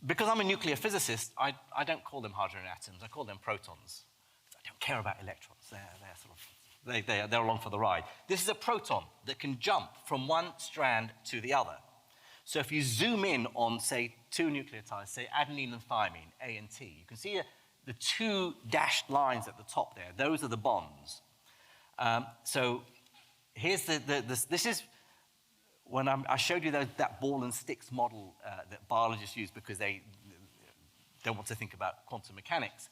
because I'm a nuclear physicist, I don't call them hydrogen atoms, I call them protons. I don't care about electrons, they're along for the ride. This is a proton that can jump from one strand to the other. So if you zoom in on, say, 2 nucleotides, say adenine and thymine, A and T, you can see the 2 dashed lines at the top there. Those are the bonds. So here's this is when I showed you that ball and sticks model that biologists use because they don't want to think about quantum mechanics.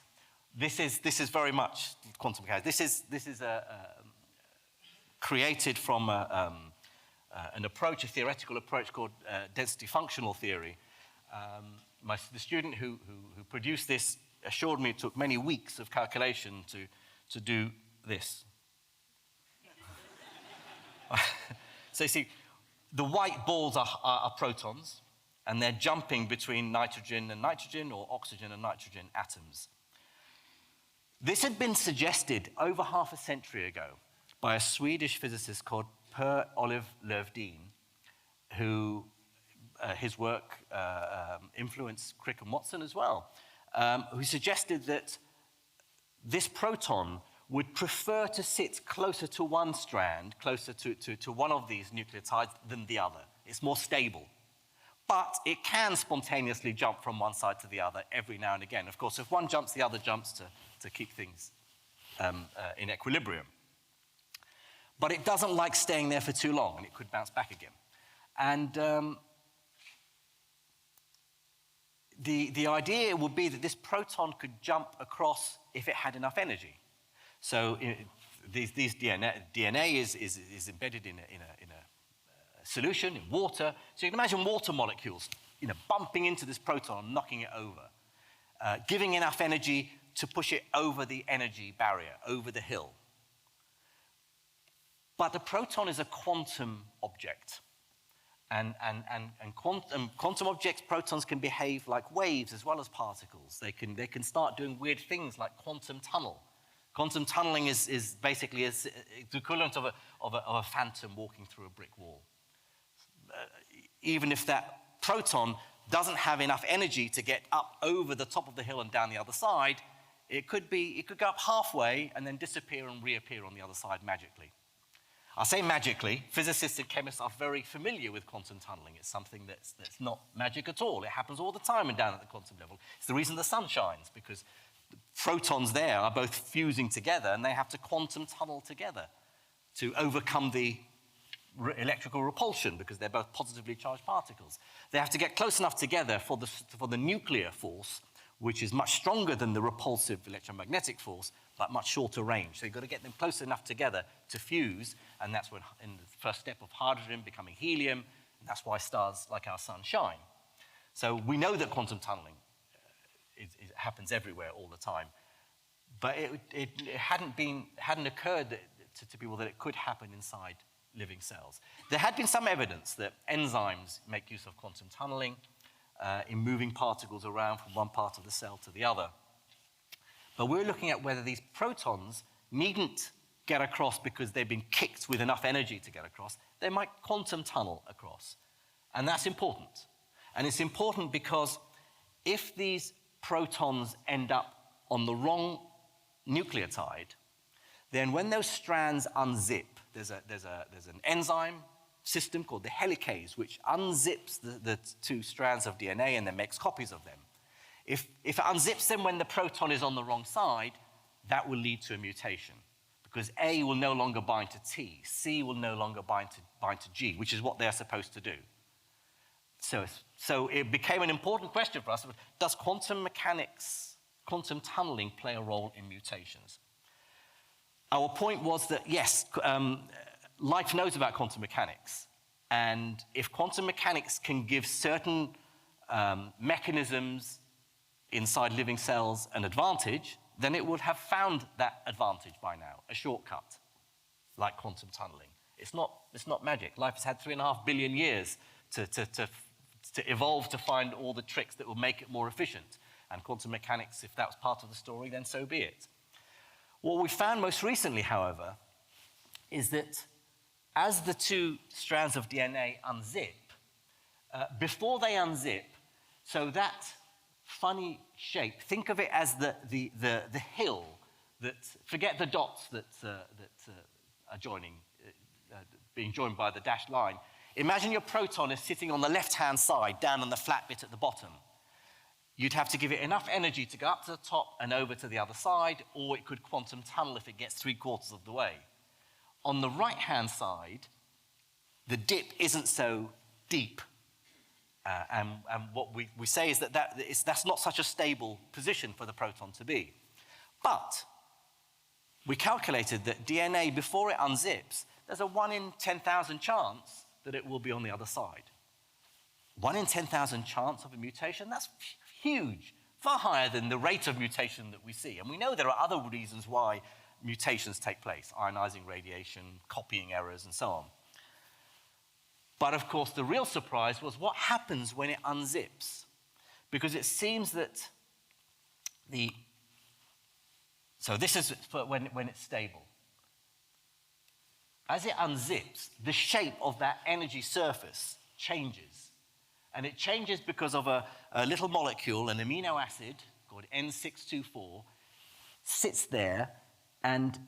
This is very much quantum mechanics. This is created from an approach, a theoretical approach called density functional theory. The student who produced this assured me it took many weeks of calculation to do this. So you see, the white balls are protons, and they're jumping between nitrogen and nitrogen, or oxygen and nitrogen atoms. This had been suggested over half a century ago by a Swedish physicist called Per-Olof Lövdin, who his work influenced Crick and Watson as well, who suggested that this proton would prefer to sit closer to one strand, closer to one of these nucleotides than the other. It's more stable. But it can spontaneously jump from one side to the other every now and again. Of course, if one jumps, the other jumps to keep things in equilibrium. But it doesn't like staying there for too long, and it could bounce back again. And the idea would be that this proton could jump across if it had enough energy. So these DNA is embedded in a solution, in water. So you can imagine water molecules bumping into this proton and knocking it over, giving enough energy to push it over the energy barrier, over the hill. But the proton is a quantum object. And quantum objects, protons can behave like waves as well as particles. They can start doing weird things like quantum tunnel. Quantum tunneling is basically the equivalent of a phantom walking through a brick wall. Even if that proton doesn't have enough energy to get up over the top of the hill and down the other side, it could go up halfway and then disappear and reappear on the other side magically. I say magically. Physicists and chemists are very familiar with quantum tunneling. It's something that's not magic at all. It happens all the time and down at the quantum level. It's the reason the sun shines, because the protons there are both fusing together and they have to quantum tunnel together to overcome the electrical repulsion, because they're both positively charged particles. They have to get close enough together for the nuclear force, which is much stronger than the repulsive electromagnetic force, but much shorter range. So you've got to get them close enough together to fuse, and that's when, in the first step of hydrogen becoming helium, and that's why stars like our sun shine. So we know that quantum tunneling it happens everywhere all the time. but it hadn't occurred to people that it could happen inside living cells. There had been some evidence that enzymes make use of quantum tunneling in moving particles around from one part of the cell to the other. But we're looking at whether these protons needn't get across because they've been kicked with enough energy to get across. They might quantum tunnel across. And that's important. And it's important because if these protons end up on the wrong nucleotide, then when those strands unzip, there's an enzyme system called the helicase, which unzips the two strands of DNA and then makes copies of them. If it unzips them when the proton is on the wrong side, that will lead to a mutation, because A will no longer bind to T, C will no longer bind to G, which is what they're supposed to do. So it became an important question for us. Does quantum mechanics, quantum tunneling play a role in mutations? Our point was that, yes, life knows about quantum mechanics. And if quantum mechanics can give certain mechanisms inside living cells an advantage, then it would have found that advantage by now, a shortcut, like quantum tunneling. It's not magic. Life has had 3.5 billion years to evolve to find all the tricks that will make it more efficient. And quantum mechanics, if that was part of the story, then so be it. What we found most recently, however, is that as the two strands of DNA unzip, before they unzip, so that funny shape, think of it as the hill that, forget the dots that are joining, being joined by the dashed line. Imagine your proton is sitting on the left-hand side, down on the flat bit at the bottom. You'd have to give it enough energy to go up to the top and over to the other side, or it could quantum tunnel if it gets 3/4 of the way. On the right-hand side, the dip isn't so deep. And what we say is that's not such a stable position for the proton to be. But we calculated that DNA, before it unzips, there's a 1 in 10,000 chance that it will be on the other side. 1 in 10,000 chance of a mutation, that's huge, far higher than the rate of mutation that we see. And we know there are other reasons why mutations take place, ionizing radiation, copying errors, and so on. But of course, the real surprise was what happens when it unzips. Because it seems that so this is when it's stable. As it unzips, the shape of that energy surface changes. And it changes because of a little molecule, an amino acid called N624, sits there and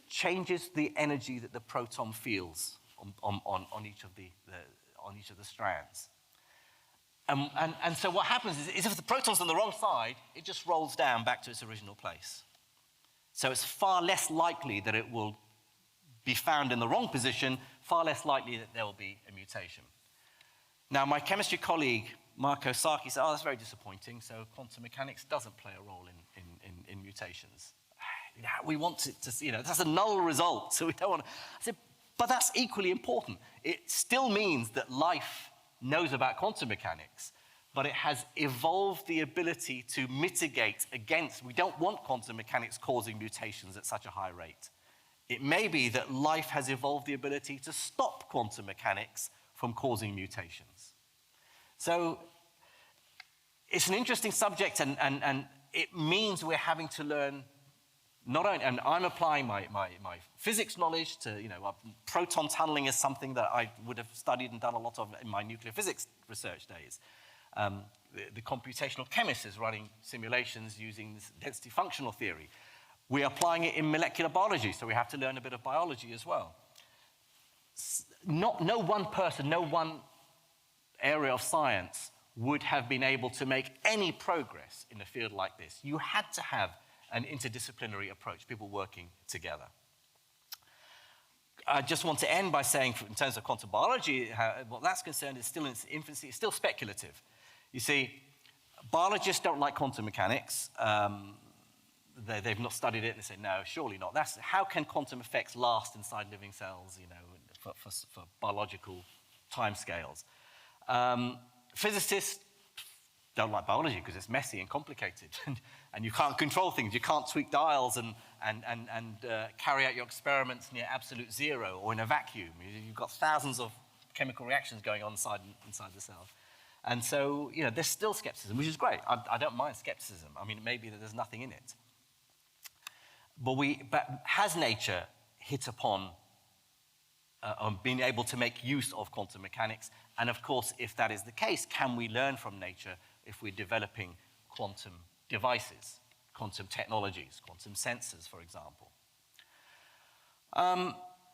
changes the energy that the proton feels on each of the strands. And so what happens is if the proton's on the wrong side, it just rolls down back to its original place. So it's far less likely that it will be found in the wrong position, far less likely that there will be a mutation. Now, my chemistry colleague, Marco Sacchi, said, that's very disappointing, so quantum mechanics doesn't play a role in mutations. We want it to, that's a null result, so we don't want to. I said, but that's equally important. It still means that life knows about quantum mechanics, but it has evolved the ability to mitigate against, we don't want quantum mechanics causing mutations at such a high rate. It may be that life has evolved the ability to stop quantum mechanics from causing mutations. So it's an interesting subject, and it means we're having to learn not only, and I'm applying my physics knowledge to, proton tunneling is something that I would have studied and done a lot of in my nuclear physics research days. The computational chemist is running simulations using this density functional theory. We're applying it in molecular biology, so we have to learn a bit of biology as well. No one person, no one area of science would have been able to make any progress in a field like this. You had to have an interdisciplinary approach, people working together. I just want to end by saying, in terms of quantum biology, what that's concerned is still in its infancy, it's still speculative. You see, biologists don't like quantum mechanics. They've not studied it, and they say, no, surely not. How can quantum effects last inside living cells, for biological timescales? Physicists, don't like biology because it's messy and complicated, and you can't control things. You can't tweak dials and carry out your experiments near absolute zero or in a vacuum. You've got thousands of chemical reactions going on inside the cell. And so, there's still skepticism, which is great. I don't mind skepticism. I mean, maybe there's nothing in it. But has nature hit upon being able to make use of quantum mechanics? And of course, if that is the case, can we learn from nature if we're developing quantum devices, quantum technologies, quantum sensors, for example?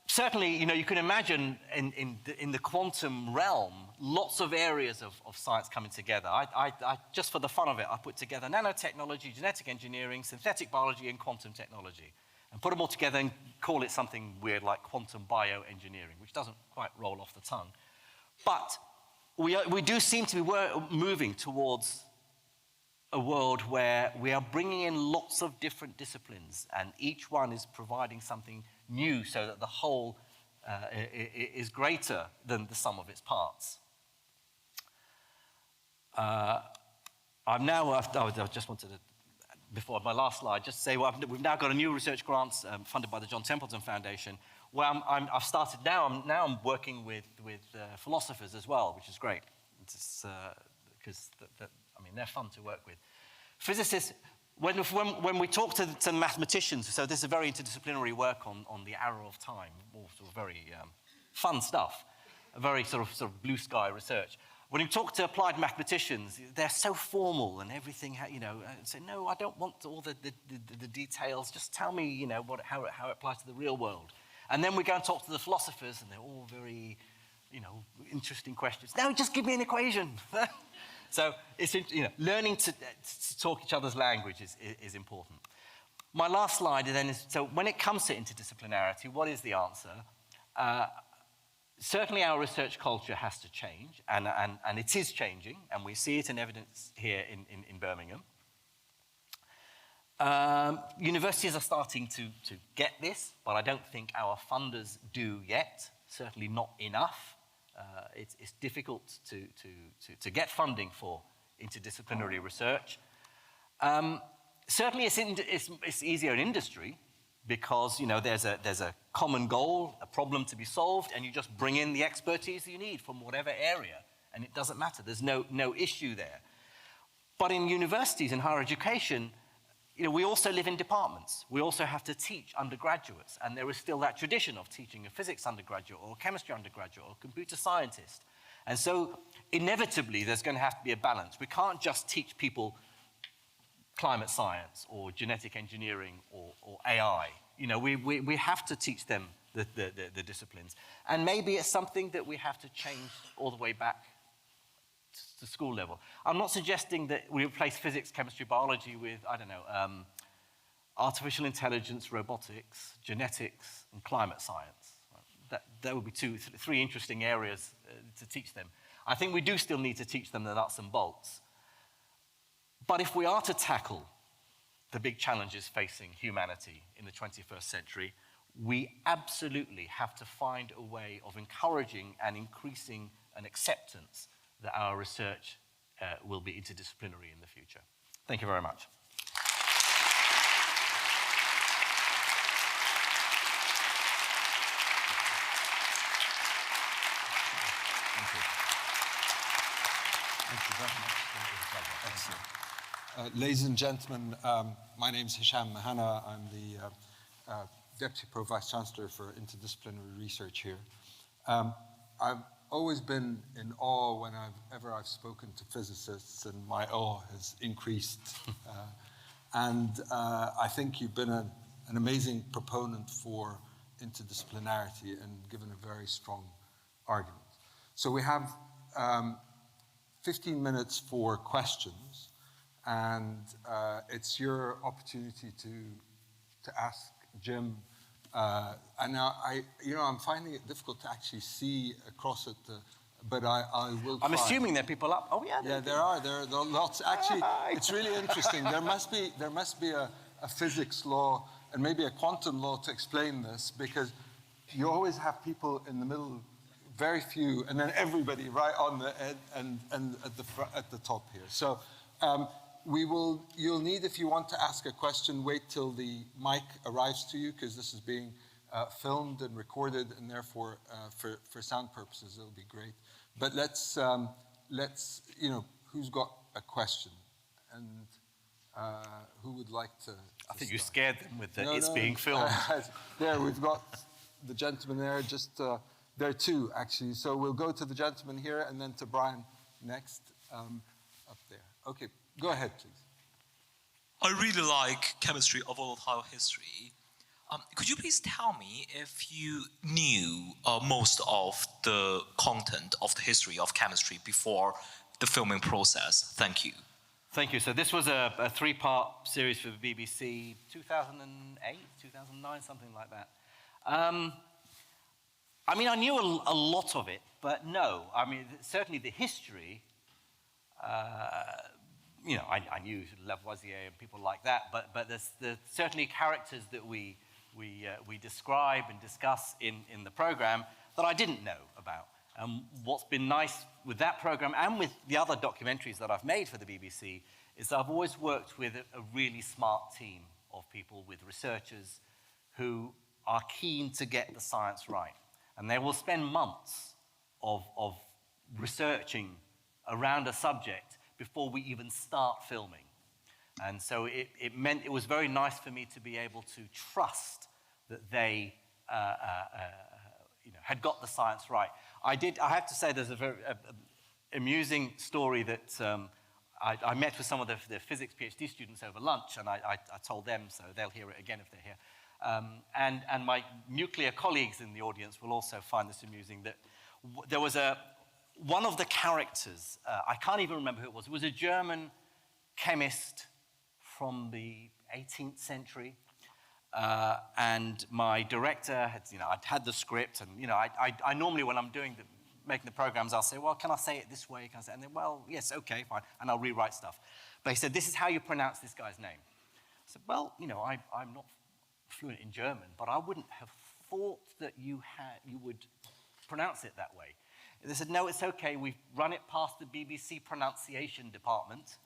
Certainly, you can imagine in the quantum realm, lots of areas of science coming together. I just for the fun of it, I put together nanotechnology, genetic engineering, synthetic biology, and quantum technology, and put them all together and call it something weird like quantum bioengineering, which doesn't quite roll off the tongue. But we do seem to be moving towards a world where we are bringing in lots of different disciplines, and each one is providing something new so that the whole is greater than the sum of its parts. I just wanted to, before my last slide, just say we've now got a new research grant funded by the John Templeton Foundation, where I've started now. I'm working with philosophers as well, which is great. Because they're fun to work with. Physicists, when we talk to mathematicians, so this is a very interdisciplinary work on the arrow of time, all sort of very fun stuff, a very sort of blue sky research. When you talk to applied mathematicians, they're so formal and everything, say, no, I don't want all the details, just tell me, how it applies to the real world. And then we go and talk to the philosophers, and they're all very, interesting questions. No, just give me an equation. So it's, learning to talk each other's language is important. My last slide then is, so when it comes to interdisciplinarity, what is the answer? Certainly our research culture has to change, and it is changing, and we see it in evidence here in Birmingham. Universities are starting to get this, but I don't think our funders do yet, certainly not enough. It's difficult to get funding for interdisciplinary research. Certainly it's easier in industry because there's a common goal, a problem to be solved, and you just bring in the expertise you need from whatever area, and it doesn't matter. There's no issue there. But in universities and higher education, we also live in departments. We also have to teach undergraduates, and there is still that tradition of teaching a physics undergraduate or a chemistry undergraduate or a computer scientist. And so inevitably there's going to have to be a balance. We can't just teach people climate science or genetic engineering or AI. We have to teach them the disciplines. And maybe it's something that we have to change all the way back to school level. I'm not suggesting that we replace physics, chemistry, biology with, artificial intelligence, robotics, genetics, and climate science. That would be three interesting areas to teach them. I think we do still need to teach them the nuts and bolts. But if we are to tackle the big challenges facing humanity in the 21st century, we absolutely have to find a way of encouraging and increasing an acceptance that our research will be interdisciplinary in the future. Thank you very much. Thank you very much. Excellent. Ladies and gentlemen, my name is Hisham Mahana. I'm the Deputy Pro-Vice Chancellor for Interdisciplinary Research here. I've always been in awe whenever I've spoken to physicists, and my awe has increased. And I think you've been an amazing proponent for interdisciplinarity and given a very strong argument. So we have 15 minutes for questions, and it's your opportunity to ask Jim. And now I'm finding it difficult to actually see across it, but I will try. I'm assuming there are people up. Oh yeah. Yeah, there are lots. Actually, it's really interesting. There must be a physics law and maybe a quantum law to explain this, because you always have people in the middle very few, and then everybody right on the end and at the top here. So you'll need, if you want to ask a question, wait till the mic arrives to you, because this is being filmed and recorded, and therefore for sound purposes it'll be great. But let's who's got a question, and who would like to I think you start? scared them with the being filmed. There, we've got the gentleman there, there are two, actually. So we'll go to the gentleman here and then to Brian next, up there. Okay, go ahead, please. I really like chemistry of volatile history. Could you please tell me if you knew most of the content of the history of chemistry before the filming process? Thank you. Thank you. So this was a three-part series for the BBC, 2008, 2009, something like that. I mean, I knew a lot of it, but no. I mean, certainly the history, I knew Lavoisier and people like that, but there's certainly characters that we describe and discuss in the program that I didn't know about. What's been nice with that program and with the other documentaries that I've made for the BBC is that I've always worked with a really smart team of people, with researchers who are keen to get the science right. And they will spend months of researching around a subject before we even start filming. And so it meant it was very nice for me to be able to trust that they had got the science right. I have to say, there's a very amusing story that I met with some of the physics PhD students over lunch, and I told them, so they'll hear it again if they're here. And my nuclear colleagues in the audience will also find this amusing, that there was one of the characters, I can't even remember who it was a German chemist from the 18th century. And my director I'd had the script, and I normally, when I'm making the programs, I'll say, well, can I say it this way? Can I say it? And then, well, yes, okay, fine, and I'll rewrite stuff. But he said, this is how you pronounce this guy's name. I said, well, I'm not fluent in German, but I wouldn't have thought that you would pronounce it that way. And they said, no, it's okay. We've run it past the BBC pronunciation department,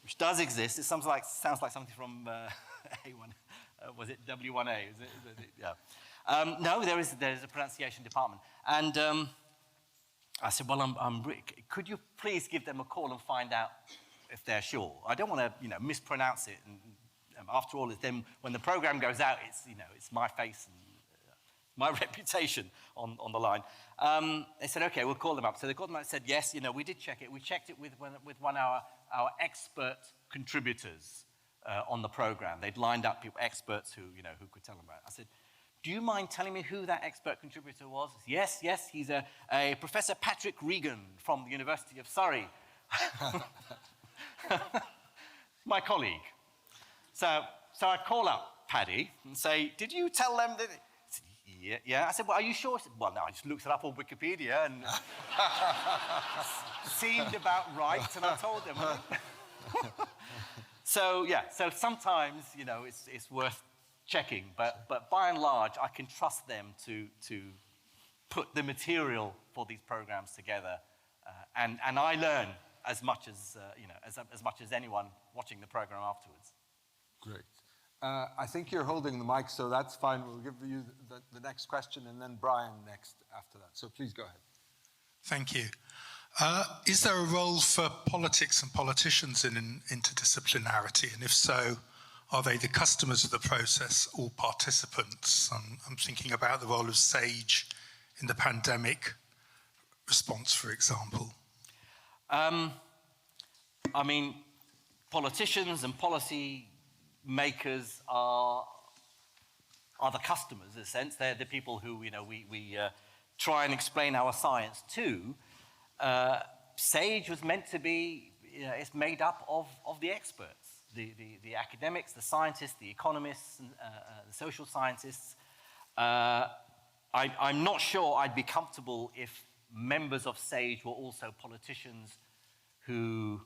which does exist. It sounds like something from A1. Was it W1A? Is it? Yeah. No, there is a pronunciation department. And I said, well, could you please give them a call and find out if they're sure? I don't want to, mispronounce it. And after all, it's then when the program goes out, it's my face and my reputation on the line. They said, okay, we'll call them up. So they called them up and said, yes, we did check it. We checked it with one of our expert contributors on the program. They'd lined up experts who could tell them about it. I said, do you mind telling me who that expert contributor was? Yes, he's a Professor Patrick Regan from the University of Surrey. My colleague. So I call up Paddy and say, did you tell them that? He said, yeah. I said, well, are you sure? He said, well, no, I just looked it up on Wikipedia and seemed about right, and I told them. So sometimes, it's worth checking, but by and large, I can trust them to put the material for these programs together, and I learn as much as as much as anyone watching the program afterwards. Great. I think you're holding the mic, so that's fine. We'll give you the next question, and then Brian next after that. So please go ahead. Thank you. Is there a role for politics and politicians in interdisciplinarity? And if so, are they the customers of the process or participants? I'm thinking about the role of SAGE in the pandemic response, for example. I mean, politicians and policy makers are the customers, in a sense. They're the people who we try and explain our science to. SAGE was meant to be, it's made up of the experts, the academics, the scientists, the economists, and, the social scientists. I'm not sure I'd be comfortable if members of SAGE were also politicians who,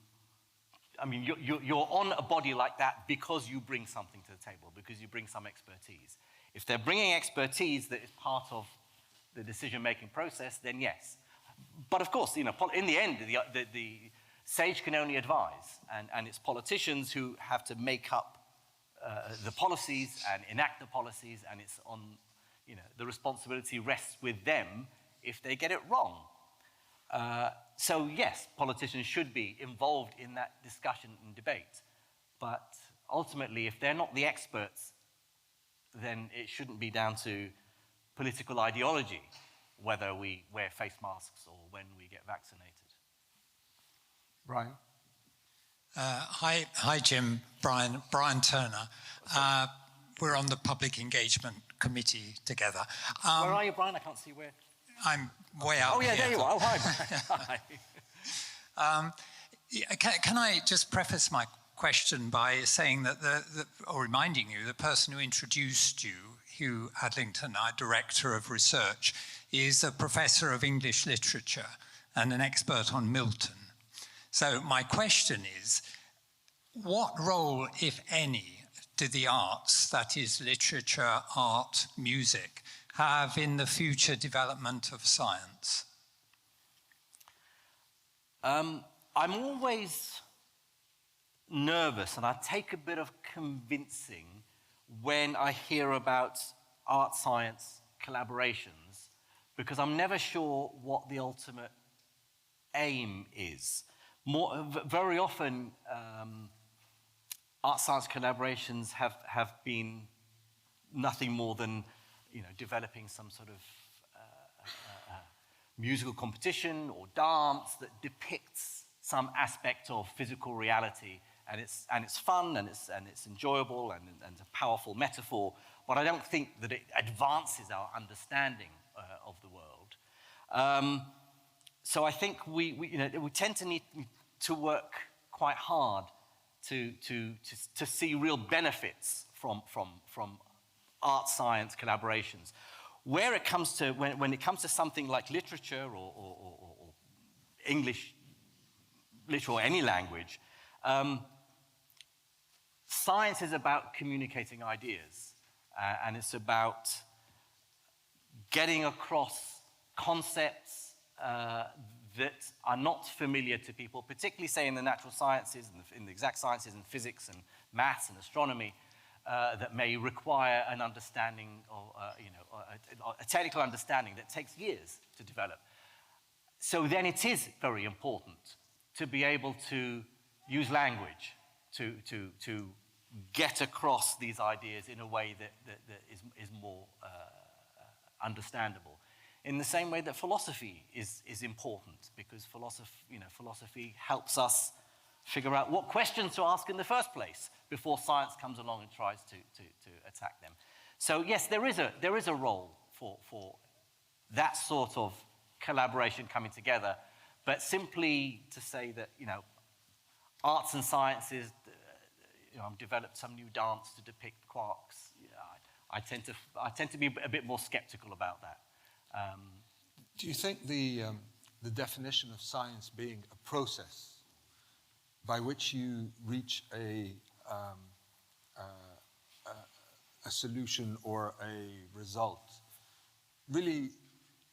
I mean, you're on a body like that because you bring something to the table, because you bring some expertise. If they're bringing expertise that is part of the decision-making process, then yes. But of course, in the end, the sage can only advise, and it's politicians who have to make up the policies and enact the policies, and it's on, the responsibility rests with them if they get it wrong. So yes, politicians should be involved in that discussion and debate, but ultimately, if they're not the experts, then it shouldn't be down to political ideology whether we wear face masks or when we get vaccinated. Brian? Hi, Jim. Brian Turner. We're on the Public Engagement Committee together. Where are you, Brian? I can't see where. I'm way out Oh, yeah, here. there you are. Oh, hi. Hi. Can I just preface my question by saying that, or reminding you, the person who introduced you, Hugh Adlington, our Director of Research, is a professor of English literature and an expert on Milton. So my question is, what role, if any, do the arts, that is literature, art, music, have in the future development of science? I'm always nervous, and I take a bit of convincing when I hear about art-science collaborations, because I'm never sure what the ultimate aim is. Very often, art-science collaborations have been nothing more than developing some sort of musical competition or dance that depicts some aspect of physical reality, and it's fun and it's enjoyable and a powerful metaphor. But I don't think that it advances our understanding of the world. So I think we tend to need to work quite hard to see real benefits from art science collaborations. Where it comes to when it comes to something like literature or English literature or any language, science is about communicating ideas, and it's about getting across concepts that are not familiar to people, particularly, say, in the natural sciences, in the exact sciences, and physics and maths and astronomy, that may require an understanding, or a technical understanding that takes years to develop. So then it is very important to be able to use language to get across these ideas in a way that is more understandable. In the same way that philosophy is important, because philosophy helps us figure out what questions to ask in the first place before science comes along and tries to attack them. So yes, there is a role for that sort of collaboration coming together, but simply to say that arts and sciences, I've developed some new dance to depict quarks. I tend to be a bit more skeptical about that. Do you think the definition of science being a process by which you reach a solution or a result, really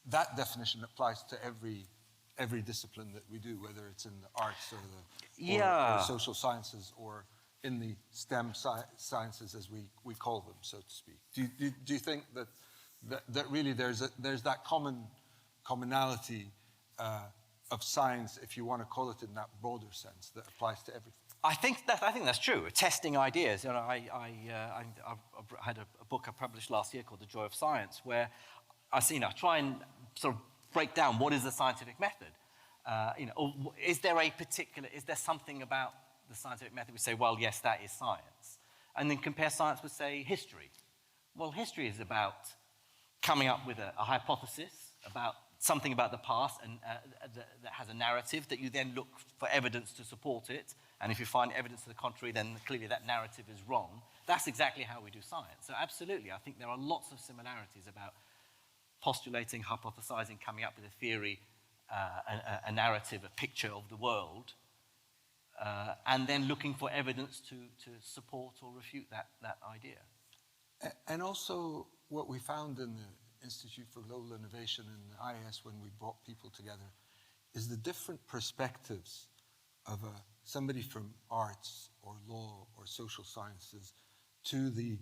that definition applies to every discipline that we do, whether it's in the arts or the social sciences or in the STEM sciences, as we call them, so to speak? Do you think that really there's that commonality of science, if you want to call it in that broader sense, that applies to everything? I think that's true. Testing ideas. I had a book I published last year called The Joy of Science, where I try and sort of break down what is the scientific method. Is there something about the scientific method we say, well, yes, that is science, and then compare science with, say, history. Well, history is about coming up with a hypothesis about something about the past, and that has a narrative that you then look for evidence to support it. And if you find evidence to the contrary, then clearly that narrative is wrong. That's exactly how we do science. So absolutely, I think there are lots of similarities about postulating, hypothesizing, coming up with a theory, a narrative, a picture of the world, and then looking for evidence to support or refute that idea. And also what we found in Institute for Global Innovation and the IIS when we brought people together, is the different perspectives of somebody from arts or law or social sciences to the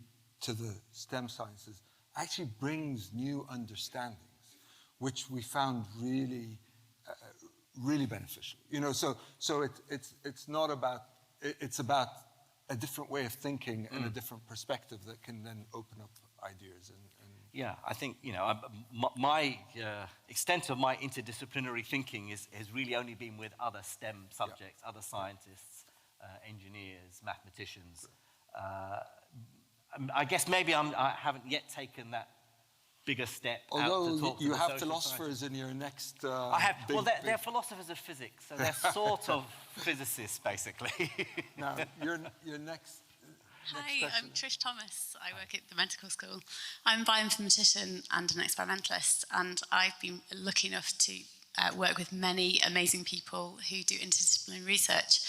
STEM sciences actually brings new understandings, which we found really, really beneficial. You know, so it's not about, it's about a different way of thinking and a different perspective that can then open up ideas. Yeah, I think, you know, my extent of my interdisciplinary thinking has really only been with other STEM subjects, other scientists, engineers, mathematicians. I guess maybe I haven't yet taken that bigger step out to Although talk you to the have social philosophers scientists. in your next I have, well, they're philosophers of physics, so they're sort of physicists, basically. Now, your next Hi, question. I'm Trish Thomas. I work at the medical school. I'm a bioinformatician and an experimentalist, and I've been lucky enough to work with many amazing people who do interdisciplinary research.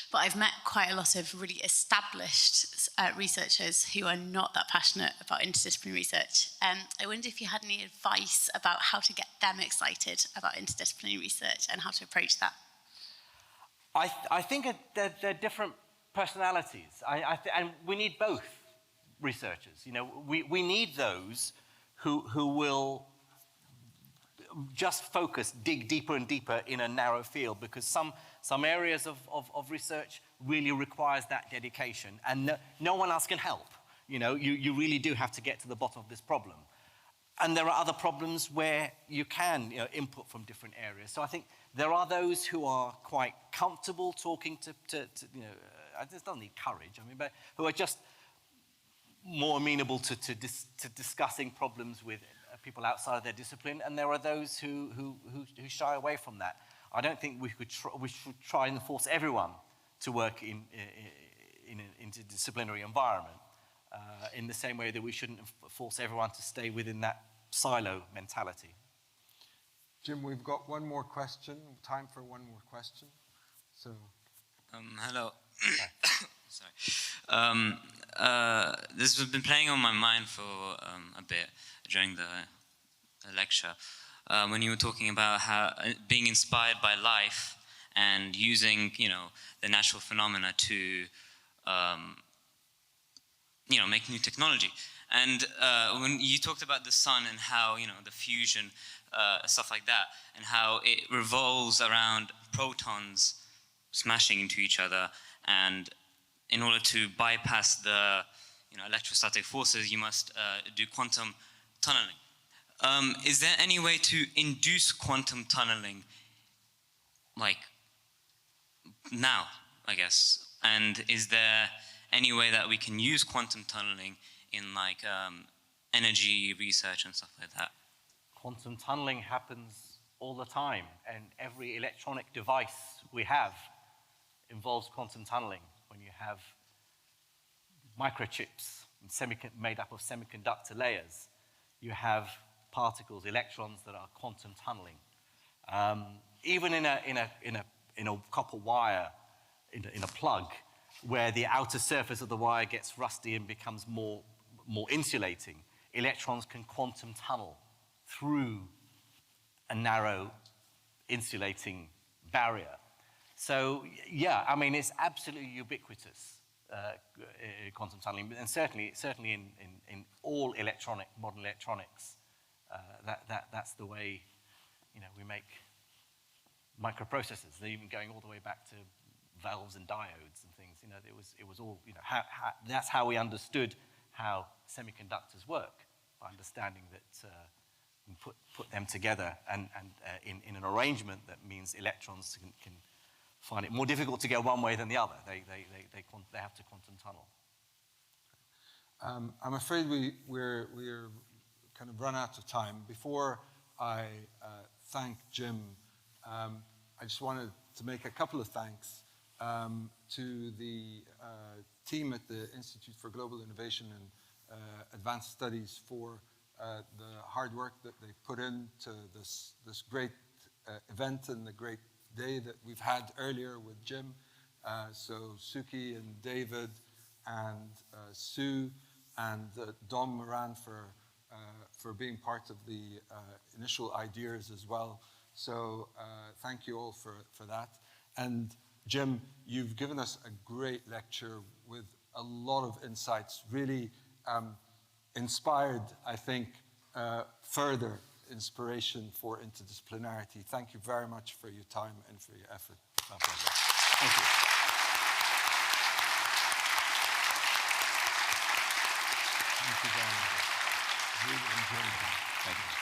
But I've met quite a lot of really established researchers who are not that passionate about interdisciplinary research. I wonder if you had any advice about how to get them excited about interdisciplinary research and how to approach that. I think they're different personalities, and we need both researchers. You know, we need those who will just focus, dig deeper and deeper in a narrow field, because some areas of research really requires that dedication, and no one else can help. You know, you really do have to get to the bottom of this problem. And there are other problems where you can, you know, input from different areas. So I think there are those who are quite comfortable talking to you know, it doesn't need courage, I mean, but who are just more amenable to discussing problems with people outside of their discipline, and there are those who shy away from that. I don't think we should try and force everyone to work in an interdisciplinary environment, in the same way that we shouldn't force everyone to stay within that silo mentality. Jim, we've got one more question, time for one more question. So, hello. Sorry. This has been playing on my mind for a bit during the lecture. When you were talking about how being inspired by life and using, you know, the natural phenomena to, you know, make new technology. And when you talked about the sun and how, you know, the fusion, stuff like that, and how it revolves around protons smashing into each other, and in order to bypass the, you know, electrostatic forces, you must do quantum tunneling. Is there any way to induce quantum tunneling, like now, I guess? And is there any way that we can use quantum tunneling in like energy research and stuff like that? Quantum tunneling happens all the time, and every electronic device we have involves quantum tunneling. When you have microchips made up of semiconductor layers, you have particles, electrons that are quantum tunneling. Even in a copper wire, in a plug, where the outer surface of the wire gets rusty and becomes more insulating, electrons can quantum tunnel through a narrow insulating barrier. So yeah, I mean, it's absolutely ubiquitous, quantum tunneling, and certainly in all modern electronics, that's the way, you know, we make microprocessors. They're even going all the way back to valves and diodes and things. You know, it was all, you know, that's how we understood how semiconductors work, by understanding that we put them together and in an arrangement that means electrons can find it more difficult to go one way than the other. They have to quantum tunnel. I'm afraid we're kind of run out of time. Before I thank Jim, I just wanted to make a couple of thanks to the team at the Institute for Global Innovation and Advanced Studies for the hard work that they put into this great event and the great day that we've had earlier with Jim. So Suki and David and Sue and Dom Moran for being part of the initial ideas as well. So thank you all for that. And Jim, you've given us a great lecture with a lot of insights, really inspired, I think, further inspiration for interdisciplinarity. Thank you very much for your time and for your effort. My pleasure. Thank you. Thank you very much. Really enjoyed it. Thank you.